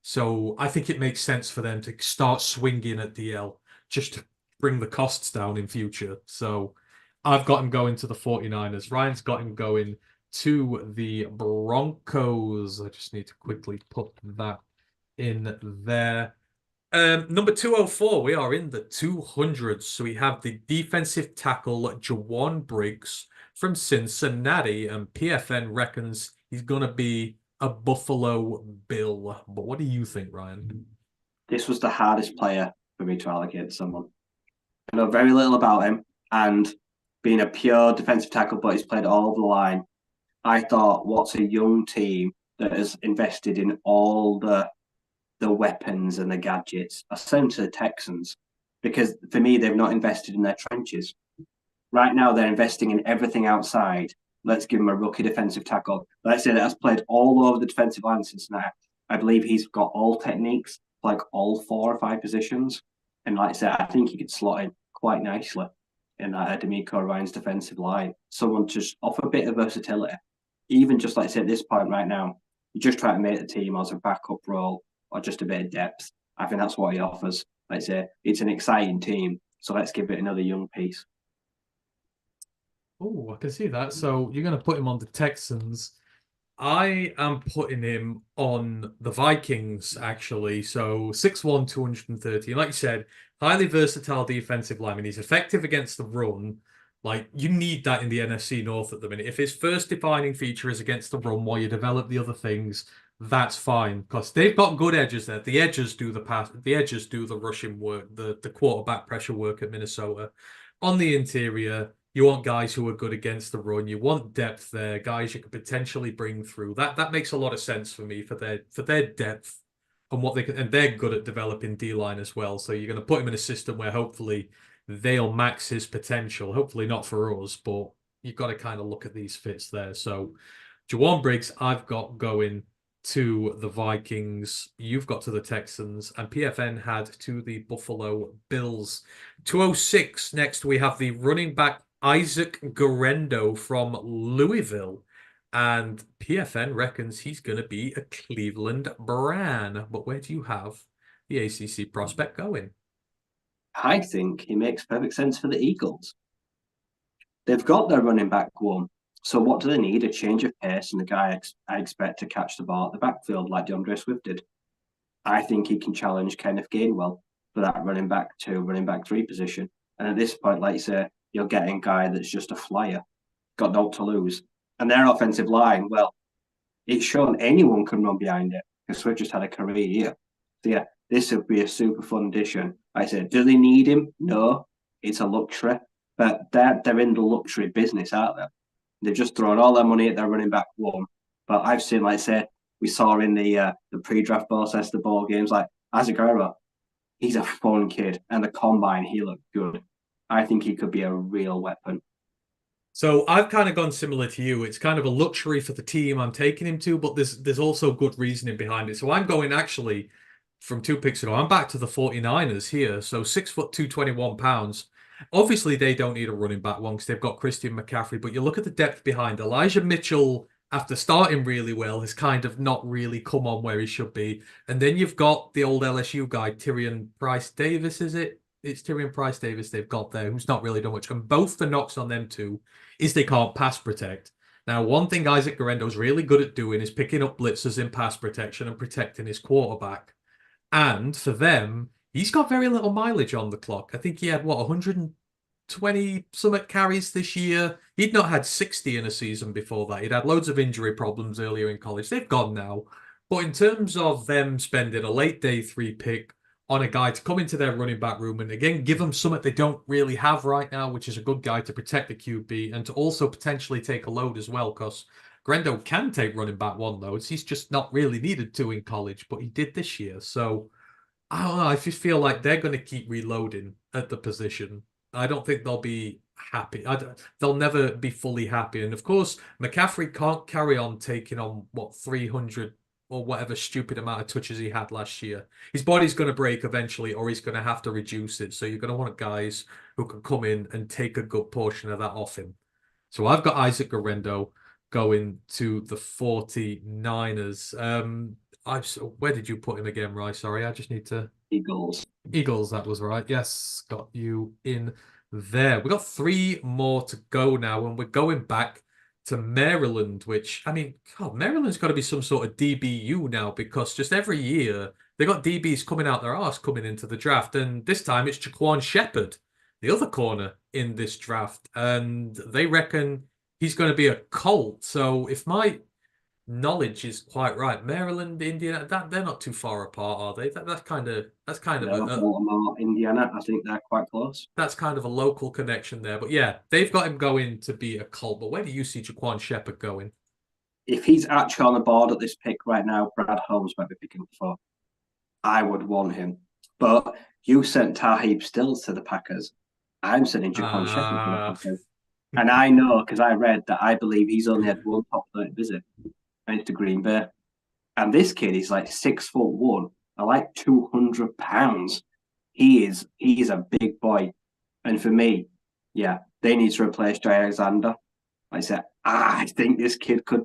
So I think it makes sense for them to start swinging at DL just to bring the costs down in future. So I've got him going to the 49ers. Ryan's got him going to the Broncos. I just need to quickly put that in there. Number 204, we are in the 200s. So we have the defensive tackle, Jawan Briggs from Cincinnati, and PFN reckons he's going to be a Buffalo Bill. But what do you think, Ryan? This was the hardest player for me to allocate to someone. I know very little about him, and being a pure defensive tackle, but he's played all over the line. I thought, what's a young team that has invested in all the weapons and the gadgets? I sent them to the Texans because for me, they've not invested in their trenches. Right now, they're investing in everything outside. Let's give him a rookie defensive tackle. Let's say that has played all over the defensive line since now. I believe he's got all techniques, like all 4 or 5 positions. And like I said, I think he could slot in quite nicely in that D'Amico Ryan's defensive line. Someone to just offer a bit of versatility. Even just like I say at this point right now, you just try to make the team as a backup role or just a bit of depth. I think that's what he offers. Like I say, it's an exciting team. So let's give it another young piece. Oh, I can see that. So you're going to put him on the Texans. I am putting him on the Vikings, actually. So 6'1", 230. Like you said, highly versatile defensive lineman. He's effective against the run. Like, you need that in the NFC North at the minute. If his first defining feature is against the run while you develop the other things, that's fine. Because they've got good edges there. The edges do the pass, the edges do the rushing work, the quarterback pressure work at Minnesota. On the interior, you want guys who are good against the run. You want depth there, guys you could potentially bring through. That makes a lot of sense for me for their depth and what they can, and they're good at developing D line as well. So you're going to put him in a system where hopefully they'll max his potential. Hopefully not for us, but you've got to kind of look at these fits there. So Jawan Briggs, I've got going to the Vikings. You've got to the Texans, and PFN had to the Buffalo Bills. 206. Next, we have the running back Isaac Guerendo from Louisville. And PFN reckons he's going to be a Cleveland Browns. But where do you have the ACC prospect going? I think he makes perfect sense for the Eagles. They've got their running back one. So what do they need? A change of pace and the guy I expect to catch the ball at the backfield like DeAndre Swift did. I think he can challenge Kenneth Gainwell for that running back 2, running back 3 position. And at this point, like you say, you're getting a guy that's just a flyer, got no to lose. And their offensive line, well, it's shown anyone can run behind it because Swift just had a career year. So yeah, this would be a super fun addition. Like I said, do they need him? No, it's a luxury. But they're in the luxury business, aren't they? They've just thrown all their money at their running back one. But I've seen, like I say, we saw in the pre-draft process, the ball games, like Isaac Guerrero, he's a fun kid. And the combine, he looked good. I think he could be a real weapon. So I've kind of gone similar to you. It's kind of a luxury for the team I'm taking him to, but there's also good reasoning behind it. So I'm going actually from 2 picks ago. I'm back to the 49ers here. So 6 foot 221 pounds. Obviously, they don't need a running back one because they've got Christian McCaffrey. But you look at the depth behind Elijah Mitchell, after starting really well, has kind of not really come on where he should be. And then you've got the old LSU guy, Tyrion Price Davis, is it? It's Tyrion Price Davis they've got there, who's not really done much. And both the knocks on them two is they can't pass protect. Now, one thing Isaac Guerendo's really good at doing is picking up blitzers in pass protection and protecting his quarterback. And for them, he's got very little mileage on the clock. I think he had, what, 120 something carries this year. He'd not had 60 in a season before that. He'd had loads of injury problems earlier in college. They've gone now. But in terms of them spending a late day 3 pick on a guy to come into their running back room and again give them something they don't really have right now, which is a good guy to protect the QB and to also potentially take a load as well, because Grendo can take running back 1 loads. He's just not really needed to in college, but he did this year. So I don't know. I just feel like they're going to keep reloading at the position. I don't think they'll be happy. They'll never be fully happy. And of course, McCaffrey can't carry on taking on, what, 300 or whatever stupid amount of touches he had last year. His body's going to break eventually, or he's going to have to reduce it. So you're going to want guys who can come in and take a good portion of that off him. So I've got Isaac Garendo going to the 49ers. Where did you put him again, Right? Sorry, I just need to... Eagles. Eagles, that was right. Yes, got you in there. We got 3 more to go now, and we're going back to Maryland, which, I mean, God, Maryland's got to be some sort of DBU now, because just every year they got DBs coming out their arse coming into the draft, and this time it's Jaquan Shepherd, the other corner in this draft, and they reckon he's going to be a Colt. So if my knowledge is quite right, Maryland, Indiana, they're not too far apart, are they? That's kind of Baltimore, Indiana. I think they're quite close. That's kind of a local connection there. But yeah, they've got him going to be a Colt. But where do you see Jaquan Shepherd going? If he's actually on the board at this pick right now, Brad Holmes might be picking for. I would want him. But you sent Taheeb Stills to the Packers. I'm sending Jaquan Shepherd to the Packers. And I know, because I read that I believe he's only had 1 top 30 visit. And it's to Green Bay. And this kid is like 6'1", and like 200 pounds. He is a big boy. And for me, yeah, they need to replace Jay Alexander. Like I said, I think this kid could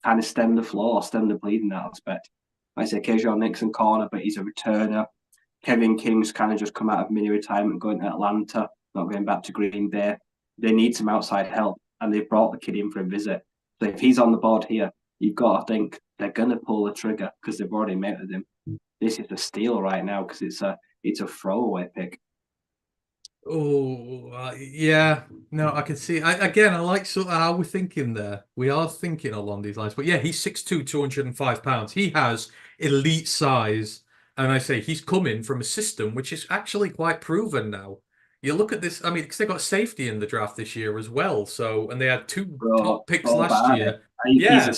kind of stem the bleed in that aspect. Like I said, Kejon Nixon corner, but he's a returner. Kevin King's kind of just come out of mini retirement, going to Atlanta, not going back to Green Bay. They need some outside help, and they've brought the kid in for a visit. So if he's on the board here, you've got to think they're going to pull the trigger because they've already met with him. This is a steal right now because it's a throwaway pick. Oh, yeah. No, I can see. I like sort of how we're thinking there. We are thinking along these lines. But yeah, he's 6'2", 205 pounds. He has elite size. And I say he's coming from a system which is actually quite proven now. You look at this, I mean, because they got safety in the draft this year as well. So, and they had 2 top picks last year. Yeah.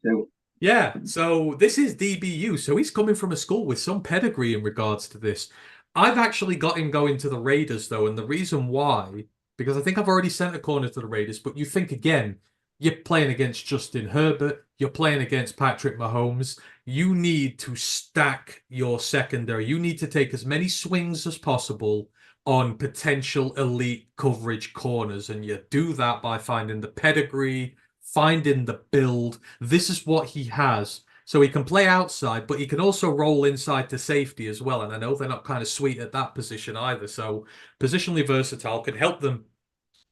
Too. Yeah, so this is DBU. So he's coming from a school with some pedigree in regards to this. I've actually got him going to the Raiders, though, and the reason why, because I think I've already sent a corner to the Raiders, but you think again, you're playing against Justin Herbert, you're playing against Patrick Mahomes. You need to stack your secondary. You need to take as many swings as possible on potential elite coverage corners, and you do that by finding the pedigree, finding the build. This is what he has. So he can play outside, but he can also roll inside to safety as well. And I know they're not kind of sweet at that position either. So positionally versatile, can help them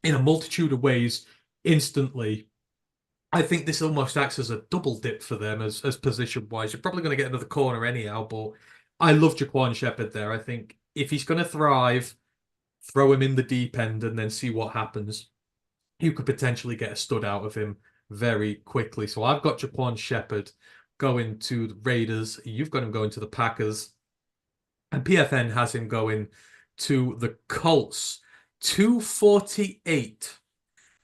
in a multitude of ways instantly. I think this almost acts as a double dip for them as position-wise. You're probably going to get another corner anyhow, but I love Jaquan Shepherd there. I think if he's going to thrive, throw him in the deep end and then see what happens. You could potentially get a stud out of him very quickly. So I've got Jaquan Shepherd going to the Raiders. You've got him going to the Packers. And PFN has him going to the Colts. 248.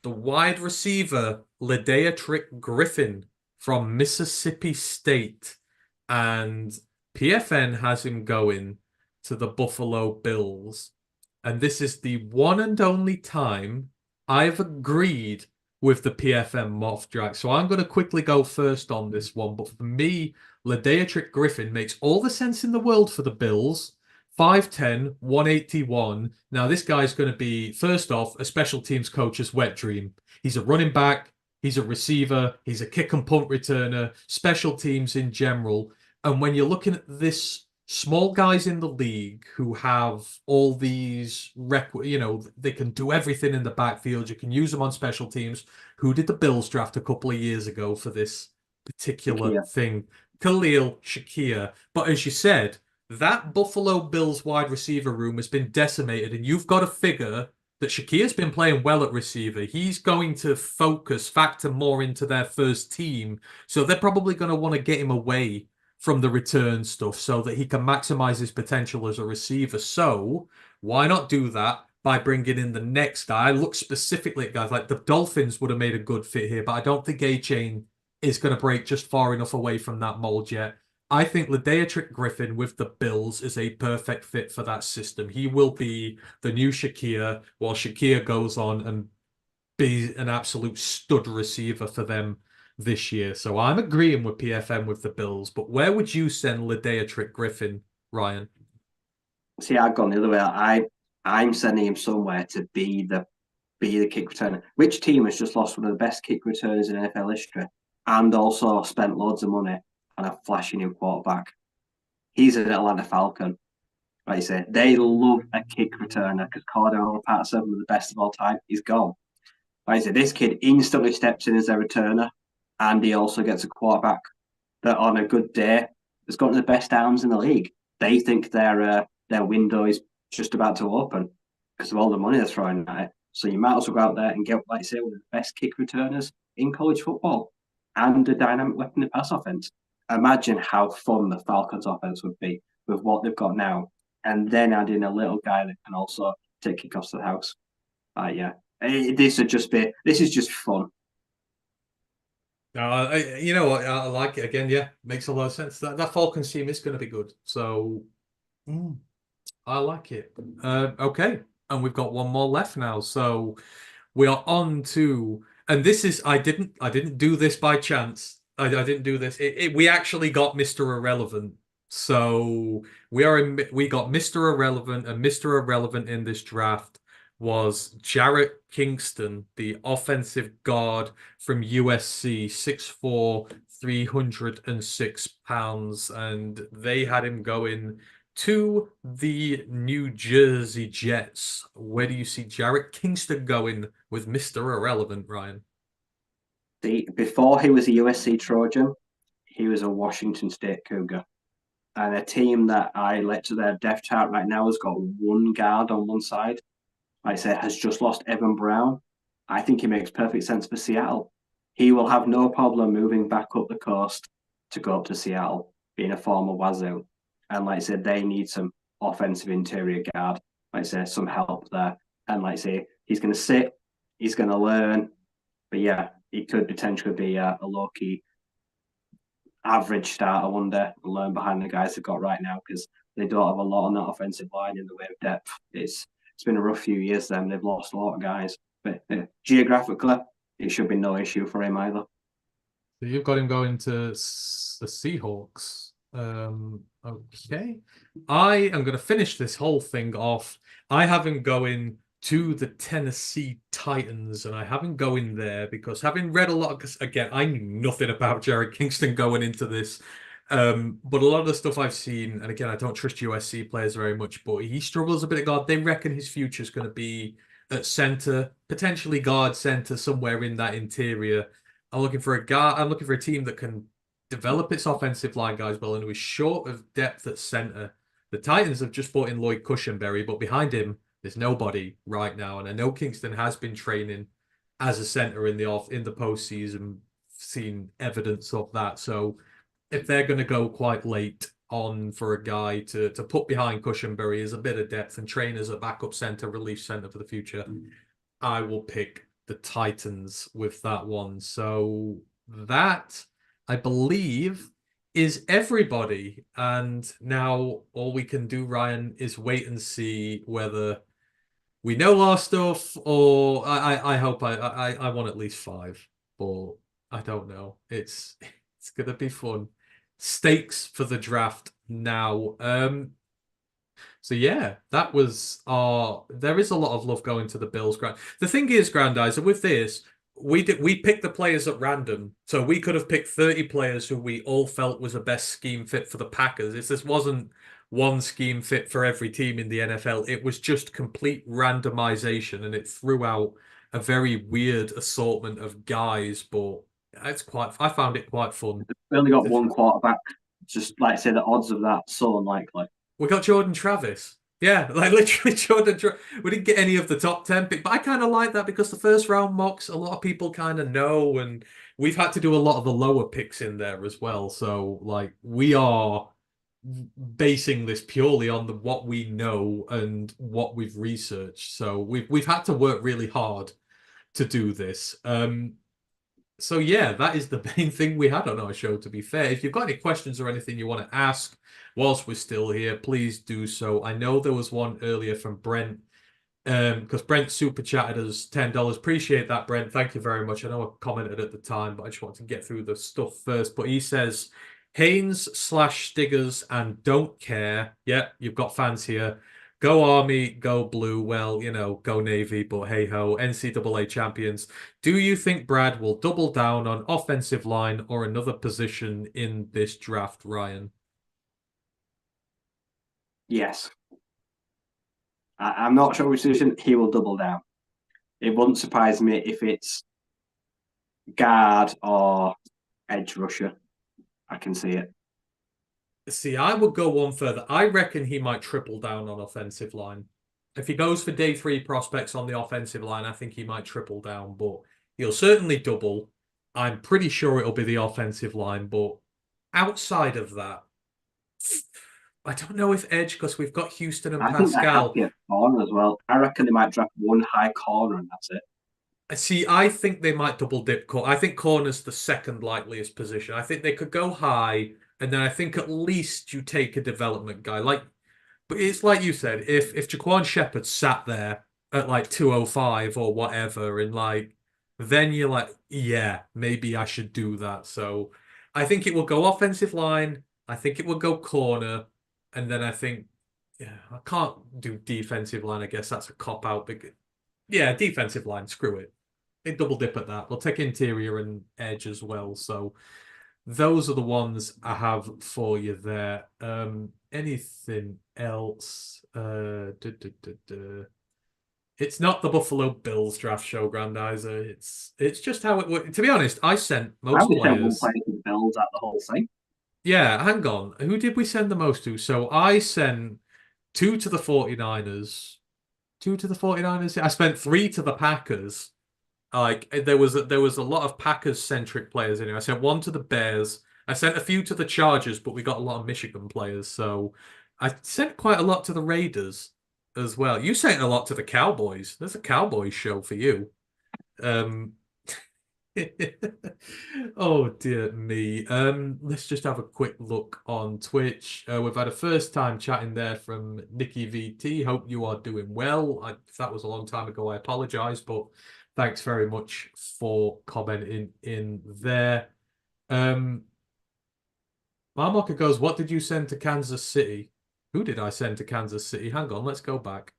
The wide receiver, Ledeatrick Griffin from Mississippi State. And PFN has him going to the Buffalo Bills. And this is the one and only time I've agreed with the PFM mock draft. So I'm going to quickly go first on this one. But for me, Ledeatrick Griffin makes all the sense in the world for the Bills. 5'10", 181. Now, this guy's going to be, first off, a special teams coach's wet dream. He's a running back. He's a receiver. He's a kick and punt returner. Special teams in general. And when you're looking at this small guys in the league who have all these they can do everything in the backfield. You can use them on special teams. Who did the Bills draft a couple of years ago for this particular thing? Khalil Shakir. But as you said, that Buffalo Bills wide receiver room has been decimated, and you've got to figure that Shakir's been playing well at receiver. He's going to factor more into their first team. So they're probably going to want to get him away from the return stuff so that he can maximize his potential as a receiver. So why not do that by bringing in the next guy? I look specifically at guys like the Dolphins would have made a good fit here, but I don't think A-Chain is going to break just far enough away from that mold yet. I think Ladeatrick Griffin with the Bills is a perfect fit for that system. He will be the new Shakir while Shakir goes on and be an absolute stud receiver for them this year. So I'm agreeing with PFM with the Bills, but where would you send Ladeatrick Griffin, Ryan? See, I've gone the other way. I'm sending him somewhere to be the kick returner. Which team has just lost one of the best kick returners in NFL history and also spent loads of money on a flashy new quarterback? He's an Atlanta Falcon. Like you say, they love a kick returner because Cordell Parcel, one of the best of all time, he's gone. Like I said, this kid instantly steps in as their returner, and he also gets a quarterback that on a good day has got the best arms in the league. They think their window is just about to open because of all the money they're throwing at it. So you might as well go out there and get, like I say, one of the best kick returners in college football and a dynamic weapon in pass offense. Imagine how fun the Falcons offense would be with what they've got now, and then add in a little guy that can also take kickoffs to the house. Yeah, this is just fun. You know what? I like it again. Yeah, makes a lot of sense. That Falcons team is going to be good. So I like it. Okay, and we've got one more left now. So we are on to, and this is I didn't do this by chance. I didn't do this. We actually got Mr. Irrelevant. So we got Mr. Irrelevant, and Mr. Irrelevant in this draft was Jarrett Kingston, the offensive guard from USC, 6'4", 306 pounds, and they had him going to the New Jersey Jets. Where do you see Jarrett Kingston going with Mr. Irrelevant, Ryan? Before he was a USC Trojan, he was a Washington State Cougar. And a team that I let to their depth chart right now has got one guard on one side. Like I said, has just lost Evan Brown. I think he makes perfect sense for Seattle. He will have no problem moving back up the coast to go up to Seattle, being a former Wazoo. And like I said, they need some offensive interior guard. Like I said, some help there. And like I say, he's going to sit, he's going to learn. But yeah, he could potentially be a low-key average starter one day and learn behind the guys they've got right now because they don't have a lot on that offensive line in the way of depth. It's been a rough few years then. They've lost a lot of guys. But geographically, it should be no issue for him either. So you've got him going to the Seahawks. Okay. I am going to finish this whole thing off. I have him going to the Tennessee Titans, and I have him going there because having read a lot, because again, I knew nothing about Jared Kingston going into this. But a lot of the stuff I've seen, and again, I don't trust USC players very much, but he struggles a bit of guard. They reckon his future is going to be at center, potentially guard center, somewhere in that interior. I'm looking for a guard. I'm looking for a team that can develop its offensive line guys well and who is short of depth at center. The Titans have just brought in Lloyd Cushenberry, but behind him, there's nobody right now. And I know Kingston has been training as a center in the postseason, seen evidence of that. So if they're going to go quite late on for a guy to put behind Cushenberry as a bit of depth and train as a backup center, relief center for the future, I will pick the Titans with that one. So that, I believe, is everybody. And now all we can do, Ryan, is wait and see whether we know our stuff, or I hope I want at least 5, but I don't know. It's gonna be fun. Stakes for the draft now. So yeah, that was there is a lot of love going to the Bills. The thing is, Grandizer, with this, we picked the players at random. So we could have picked 30 players who we all felt was the best scheme fit for the Packers. If this wasn't one scheme fit for every team in the NFL, it was just complete randomization, and it threw out a very weird assortment of guys, but I found it quite fun. We only got one quarterback. Just like I say, the odds of that so unlikely. We got Jordan Travis. Yeah, like literally we didn't get any of the top 10 pick, but I kind of like that because the first round mocks, a lot of people kind of know, and we've had to do a lot of the lower picks in there as well. So like we are basing this purely on what we know and what we've researched. So we've had to work really hard to do this. So yeah, that is the main thing we had on our show, to be fair. If you've got any questions or anything you want to ask whilst we're still here, please do so. I know there was one earlier from Brent, because Brent super chatted us $10. Appreciate that, Brent. Thank you very much. I know I commented at the time, but I just want to get through the stuff first. But he says Haynes/Stiggers and don't care. Yeah, you've got fans here. Go Army, go Blue. Well, go Navy, but hey ho, NCAA champions. Do you think Brad will double down on offensive line or another position in this draft, Ryan? Yes. I'm not sure which position he will double down. It wouldn't surprise me if it's guard or edge rusher. I can see it. See, I would go one further. I reckon he might triple down on offensive line. If he goes for day 3 prospects on the offensive line, I think he might triple down, but he'll certainly double. I'm pretty sure it'll be the offensive line, but outside of that, I don't know if edge, because we've got Houston and I think they're Pascal. happy at corner as well. I reckon they might draft one high corner and that's it. See, I think they might double dip. I think corner's the second likeliest position. I think they could go high, and then I think at least you take a development guy. But it's like you said, if Jaquan Shepherd sat there at like 205 or whatever, and then you're like, yeah, maybe I should do that. So I think it will go offensive line. I think it will go corner, and then I think, yeah, I can't do defensive line. I guess that's a cop out. But yeah, defensive line, screw it. They double dip at that. We'll take interior and edge as well. So those are the ones I have for you there. Anything else? It's not the Buffalo Bills draft show, Grandizer. It's just how it works. To be honest, I sent I most only sent one players. player to the Bills at the whole thing. Yeah, hang on. Who did we send the most to? So I sent 2 to the 49ers. 2 to the 49ers. I spent 3 to the Packers. Like there was a lot of Packers centric players in here. I sent 1 to the Bears. I sent a few to the Chargers, but we got a lot of Michigan players. So I sent quite a lot to the Raiders as well. You sent a lot to the Cowboys. There's a Cowboys show for you. Um, oh dear me. Let's just have a quick look on Twitch. We've had a first time chatting there from Nikki VT. Hope you are doing well. If that was a long time ago, I apologize, but thanks very much for commenting in there. Marmocker goes, what did you send to Kansas City? Who did I send to Kansas City? Hang on, let's go back.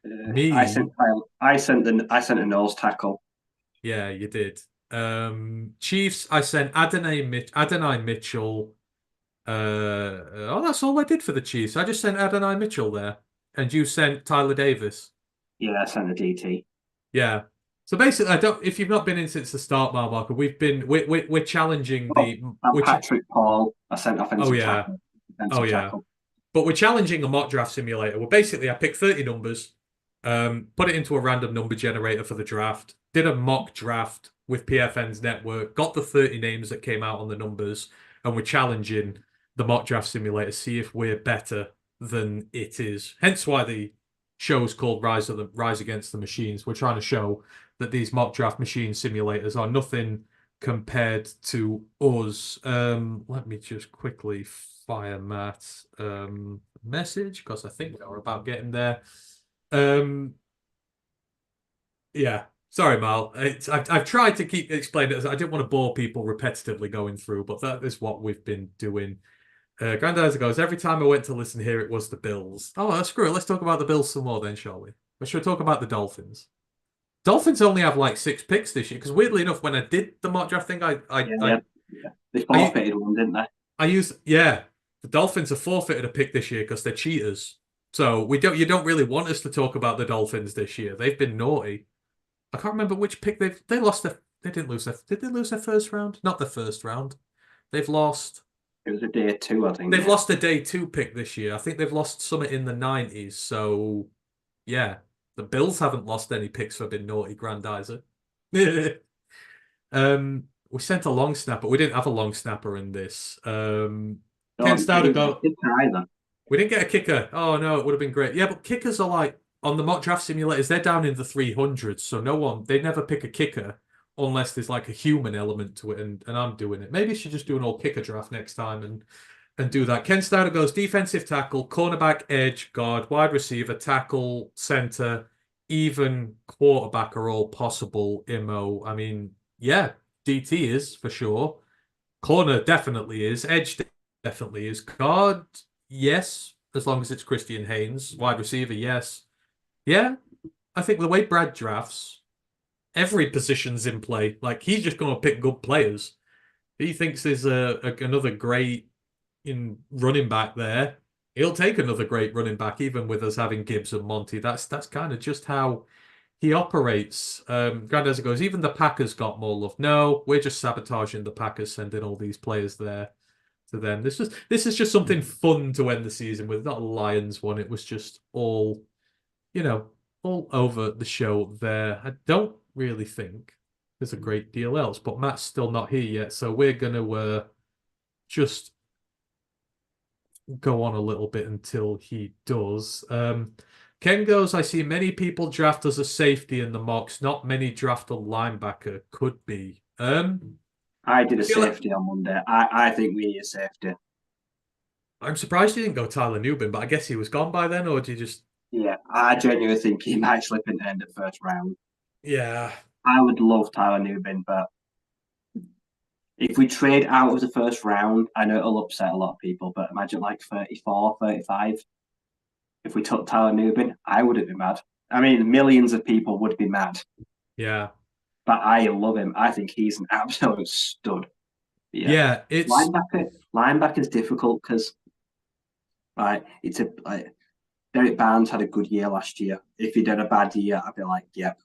Me. I sent a nose tackle. Yeah, you did. Chiefs, I sent Adonai Mitchell. That's all I did for the Chiefs. I just sent Adonai Mitchell there. And you sent Tyler Davis. Yeah, I sent a DT. Yeah. So basically, I don't. If you've not been in since the start, Mark, we're challenging Patrick Poole. I sent offensive tackle. Oh yeah. But we're challenging a mock draft simulator. Well, basically, I picked 30 numbers, put it into a random number generator for the draft, did a mock draft with PFN's network, got the 30 names that came out on the numbers, and we're challenging the mock draft simulator, see if we're better than it is. Hence why the show's called Rise Against the Machines. We're trying to show that these mock draft machine simulators are nothing compared to us. Let me just quickly fire Matt message, because I think we're about getting there. Yeah, sorry, Mal. I've tried to keep explaining it. I didn't want to bore people repetitively going through, but that is what we've been doing. Grandizer goes, every time I went to listen here, it was the Bills. Oh, screw it. Let's talk about the Bills some more then, shall we? Or should we talk about the Dolphins? Dolphins only have like 6 picks this year, because weirdly enough, when I did the mock draft thing, they forfeited one, didn't they? The Dolphins have forfeited a pick this year because they're cheaters. So you don't really want us to talk about the Dolphins this year. They've been naughty. I can't remember which pick they didn't lose did they lose their first round? Not the first round. They've lost. It was a day two, I think. They've Yeah. lost a day two pick this year. I think they've lost some in the 90s. So yeah, the Bills haven't lost any picks for being naughty grandizer. We sent a long snapper. We didn't have a long snapper in this. Ken No, we Stouter didn't get a go. kicker either. We didn't get a kicker. Oh no, it would have been great. Yeah, but kickers are like on the mock draft simulators, they're down in the 300s, so they never pick a kicker unless there's like a human element to it, and I'm doing it. Maybe I should just do an all kicker draft next time and do that. Ken Stouter goes defensive tackle, cornerback, edge, guard, wide receiver, tackle, center, even quarterback are all possible. Imo. I mean, yeah, DT is for sure. Corner definitely is. Edge definitely is. Guard, yes, as long as it's Christian Haynes. Wide receiver, yes. Yeah, I think the way Brad drafts, every position's in play. Like, he's just going to pick good players. He thinks there's another great in running back there. He'll take another great running back, even with us having Gibbs and Monty. That's kind of just how he operates. Grandazza goes, even the Packers got more love. No, we're just sabotaging the Packers, sending all these players there to them. This is just something fun to end the season with, not a Lions one. It was just all, all over the show there. I don't really think there's a great deal else, but Matt's still not here yet, so we're gonna just go on a little bit until he does. Ken goes, I see many people draft as a safety in the mocks. Not many draft a linebacker. Could be. I did a feel like- safety on Monday. I think we need a safety. I'm surprised you didn't go Tyler Newbin, but I guess he was gone by then, or did you just? Yeah, I genuinely think he might slip into the end of the first round. Yeah. I would love Tyler Newbin, but if we trade out of the first round, I know it'll upset a lot of people, but imagine like 34, 35. If we took Tyler Newbin, I wouldn't be mad. I mean, millions of people would be mad, Yeah. but I love him. I think he's an absolute stud. Yeah, it's Linebacker's difficult because it's Derek Barnes had a good year last year. If he did a bad year, I'd be like, yep,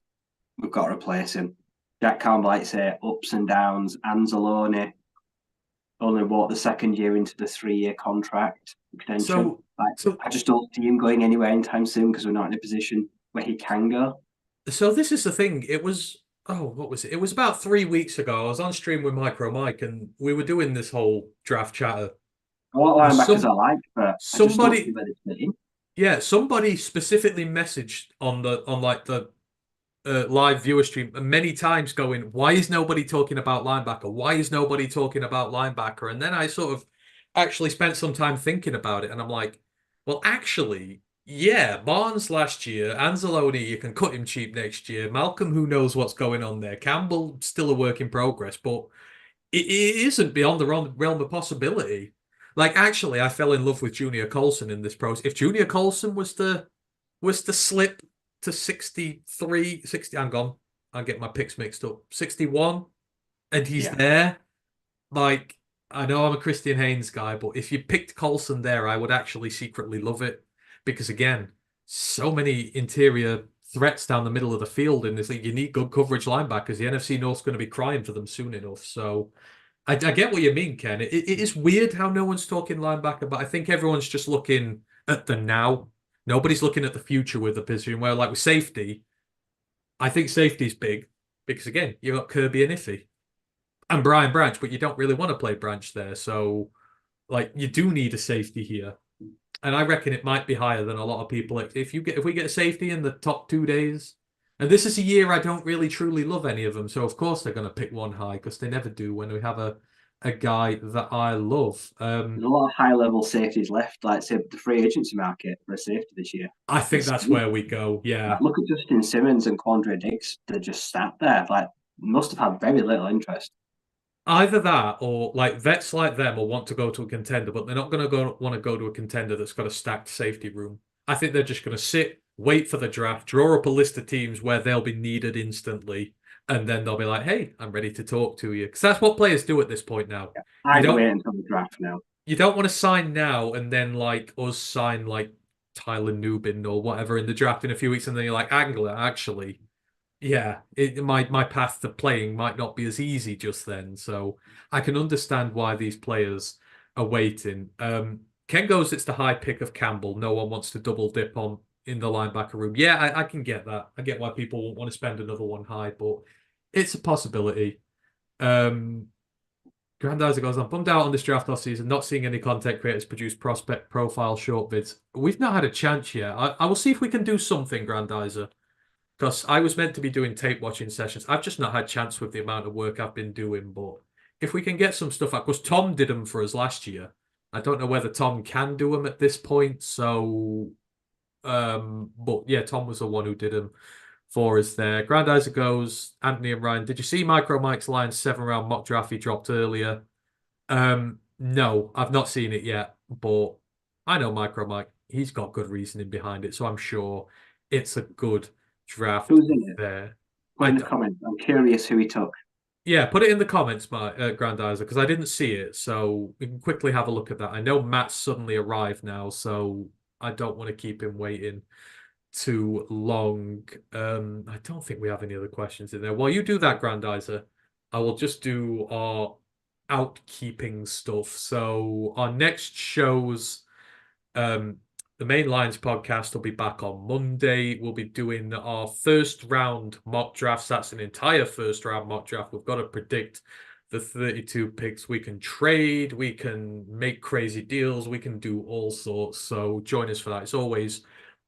we've got to replace him. Jack Campbell, like say, ups and downs. Anzalone only walked the second year into the 3-year contract extension. so I just don't see him going anywhere anytime soon because we're not in a position where he can go. So this is the thing. It was what was it? It was about 3 weeks ago. I was on stream with Micro Mike, and we were doing this whole draft chatter. A lot of linebackers I like, but somebody, I just don't see where they fit in. Yeah, somebody specifically messaged on the live viewer stream many times, going, "Why is nobody talking about linebacker? Why is nobody talking about linebacker?" And then I sort of actually spent some time thinking about it, and I'm like, well, actually. Yeah, Barnes last year, Anzalone, you can cut him cheap next year. Malcolm, who knows what's going on there. Campbell, still a work in progress, but it isn't beyond the realm of possibility. Like, actually, I fell in love with Junior Colson in this process. If Junior Colson was to slip to 63, 60, hang on, I'll get my picks mixed up. 61, and he's there, like, I know I'm a Christian Haynes guy, but if you picked Colson there, I would actually secretly love it. Because again, so many interior threats down the middle of the field in this league. You need good coverage linebackers. The NFC North's going to be crying for them soon enough. So I get what you mean, Ken. It is weird how no one's talking linebacker, but I think everyone's just looking at the now. Nobody's looking at the future with the position. Where, like with safety, I think safety's big because again, you've got Kirby and Iffy and Brian Branch, but you don't really want to play Branch there. So like you do need a safety here. And I reckon it might be higher than a lot of people. If we get a safety in the top 2 days, and this is a year I don't really truly love any of them, so of course they're going to pick one high because they never do when we have a guy that I love. There's a lot of high level safeties left, like say the free agency market for a safety this year. I think that's where we go. Yeah. Like, look at Justin Simmons and Quandre Diggs. They're just sat there. Like must have had very little interest. Either that or like vets like them will want to go to a contender, but they're not going to want to go to a contender that's got a stacked safety room. I think they're just going to sit, wait for the draft, draw up a list of teams where they'll be needed instantly, and then they'll be like, "Hey, I'm ready to talk to you." Because that's what players do at this point now. Yeah, I don't wait until the draft now. You don't want to sign now and then like us sign like Tyler Newbin or whatever in the draft in a few weeks, and then you're like, Angler, actually. Yeah, my path to playing might not be as easy just then. So I can understand why these players awaiting. Ken goes, it's the high pick of Campbell. No one wants to double dip on in the linebacker room. Yeah, I can get that. I get why people won't want to spend another one high, but it's a possibility. Grandizer goes, I'm bummed out on this draft off season, not seeing any content creators produce prospect profile short vids. We've not had a chance yet. I will see if we can do something, Grandizer, because I was meant to be doing tape watching sessions. I've just not had chance with the amount of work I've been doing, but if we can get some stuff out, because Tom did them for us last year. I don't know whether Tom can do them at this point, so but yeah, Tom was the one who did them for us there. Grandizer goes, Antony and Ryan, did you see Micro Mike's Lions 7 round mock draft he dropped earlier? No, I've not seen it yet, but I know Micro Mike. He's got good reasoning behind it, so I'm sure it's a good draft Who's in it? there. Put in the comments. I'm curious who he took. Yeah, put it in the comments, my Grandizer, because I didn't see it, so we can quickly have a look at that. I know Matt's suddenly arrived now, so I don't want to keep him waiting too long. I don't think we have any other questions in there. While you do that, Grandizer, I will just do our outkeeping stuff. So our next shows, the Main Lions podcast will be back on Monday. We'll be doing our first round mock drafts. That's an entire first round mock draft. We've got to predict the 32 picks. We can trade, we can make crazy deals, we can do all sorts. So join us for that. It's always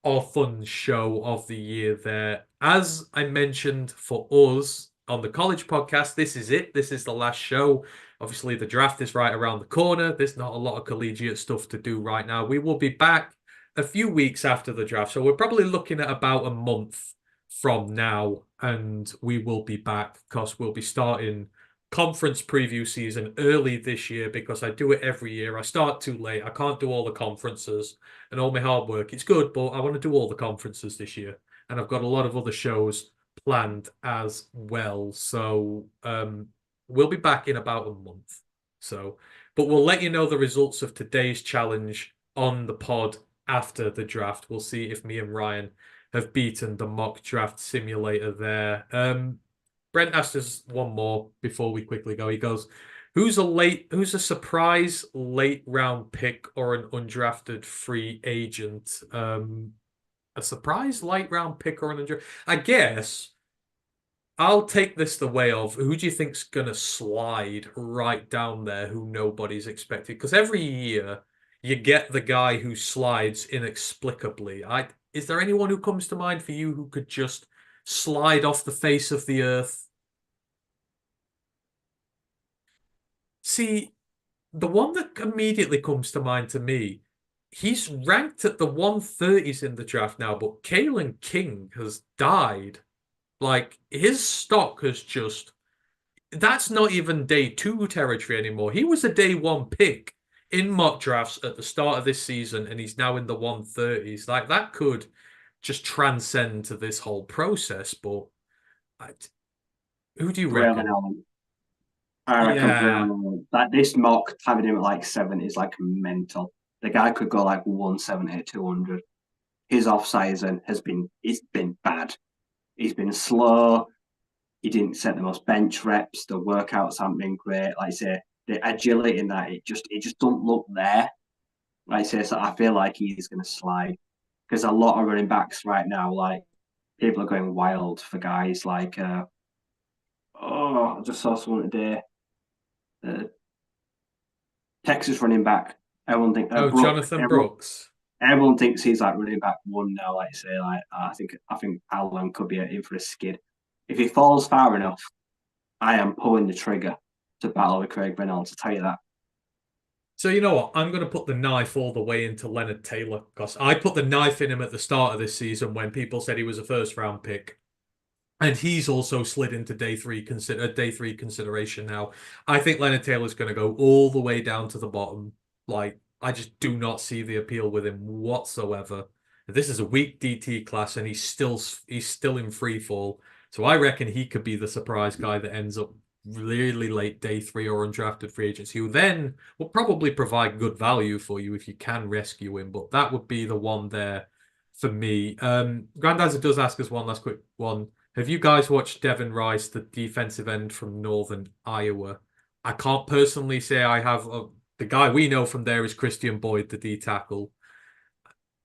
our fun show of the year there. As I mentioned for us on the college podcast, this is it. This is the last show. Obviously, the draft is right around the corner. There's not a lot of collegiate stuff to do right now. We will be back a few weeks after the draft. So we're probably looking at about a month from now, and we will be back because we'll be starting conference preview season early this year because I do it every year. I start too late. I can't do all the conferences and all my hard work. It's good, but I want to do all the conferences this year. And I've got a lot of other shows planned as well. So we'll be back in about a month. So, but we'll let you know the results of today's challenge on the pod after the draft. We'll see if me and Ryan have beaten the mock draft simulator there. Brent asked us one more before we quickly go. He goes, who's a surprise late round pick or an undrafted free agent? A surprise late round pick or an undrafted? I guess I'll take this the way of who do you think's gonna slide right down there who nobody's expected? Because every year you get the guy who slides inexplicably. Is there anyone who comes to mind for you who could just slide off the face of the earth? See, the one that immediately comes to mind to me, he's ranked at the 130s in the draft now, but Kalen King has died. Like, his stock has just... That's not even day 2 territory anymore. He was a day 1 pick in mock drafts at the start of this season, and he's now in the 130s. Like, that could just transcend to this whole process, but who do you reckon? I reckon that this mock having him at like 7 is like mental. The guy could go like 170, 200. His off season it's been bad. He's been slow. He didn't set the most bench reps. The workouts haven't been great. Like I say, the agility in that it just don't look there. Like I say, so I feel like he's going to slide because a lot of running backs right now, like people are going wild for guys like. I just saw someone today. Texas running back. Everyone think Jonathan Brooks. Everyone thinks he's like running back 1 now. Like say, like I think Allen could be in for a skid. If he falls far enough, I am pulling the trigger to battle with Craig Reynolds. To tell you that. So you know what? I'm going to put the knife all the way into Leonard Taylor because I put the knife in him at the start of this season when people said he was a first round pick. And he's also slid into day 3 consideration now. I think Leonard Taylor's going to go all the way down to the bottom. Like, I just do not see the appeal with him whatsoever. This is a weak DT class, and he's still in free fall. So I reckon he could be the surprise guy that ends up really late day 3 or undrafted free agency, who then will probably provide good value for you if you can rescue him. But that would be the one there for me. Grandizer does ask us one last quick one. Have you guys watched Devin Rice, the defensive end from Northern Iowa? I can't personally say I have. The guy we know from there is Christian Boyd, the D tackle.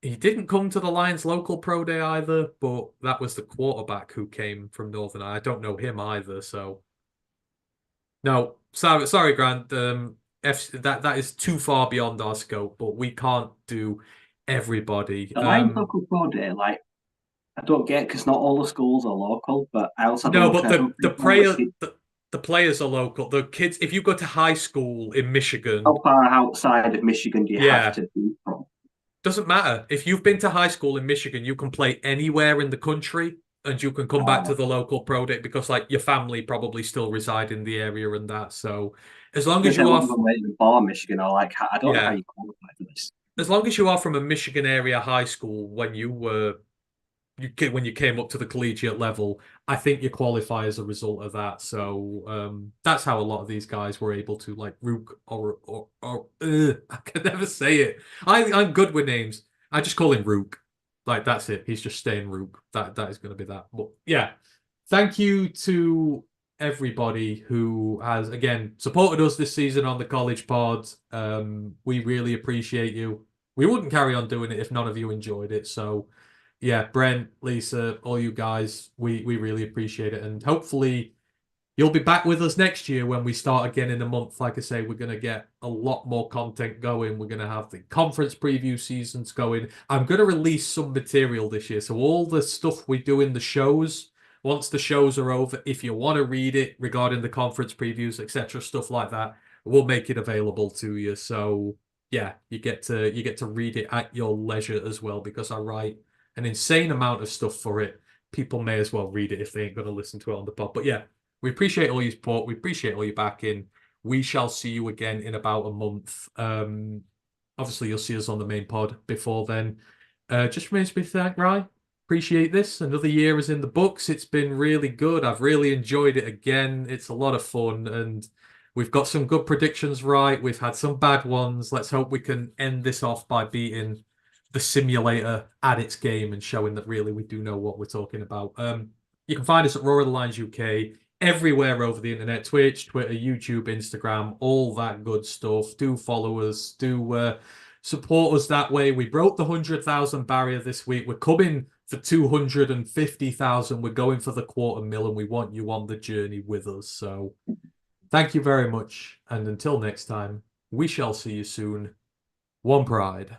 He didn't come to the Lions local pro day either, but that was the quarterback who came from Northern. I don't know him either, so no. Sorry, Grant. That is too far beyond our scope, but we can't do everybody. The Lions local pro day, like I don't get because not all the schools are local, but I also No, don't. but I don't think all the kids. the players are local. The kids, if you go to high school in Michigan, How far outside of Michigan do you have yeah, to be from? doesn't matter. If you've been to high school in Michigan, you can play anywhere in the country and you can come back to the local pro day because like your family probably still reside in the area and that. So as long as Because a you lot are of them were born Michigan, or like I don't know how yeah, you qualify for this. as long as you are from a Michigan area high school when when you came up to the collegiate level, I think you qualify as a result of that. So that's how a lot of these guys were able to like Rook or I can never say it. I'm good with names. I just call him Rook. Like that's it. He's just staying Rook. That is going to be that. But yeah, thank you to everybody who has again supported us this season on the College Pod. We really appreciate you. We wouldn't carry on doing it if none of you enjoyed it. So yeah, Brent, Lisa, all you guys, we really appreciate it. And hopefully you'll be back with us next year when we start again in a month. Like I say, we're going to get a lot more content going. We're going to have the conference preview seasons going. I'm going to release some material this year. So all the stuff we do in the shows, once the shows are over, if you want to read it regarding the conference previews, etc., stuff like that, we'll make it available to you. So yeah, you get to read it at your leisure as well because I write an insane amount of stuff for it. People may as well read it if they ain't going to listen to it on the pod. But yeah, we appreciate all your support. We appreciate all your backing. We shall see you again in about a month. Obviously, you'll see us on the main pod before then. Just remains me to thank Rye. Appreciate this. Another year is in the books. It's been really good. I've really enjoyed it again. It's a lot of fun. And we've got some good predictions right. We've had some bad ones. Let's hope we can end this off by beating the simulator at its game and showing that really we do know what we're talking about. You can find us at Roar of the Lions UK everywhere over the internet, Twitch, Twitter, YouTube, Instagram, all that good stuff. Do follow us, do support us that way. We broke the 100,000 barrier this week. We're coming for 250,000. We're going for the 250,000 and we want you on the journey with us. So thank you very much. And until next time, we shall see you soon. One Pride.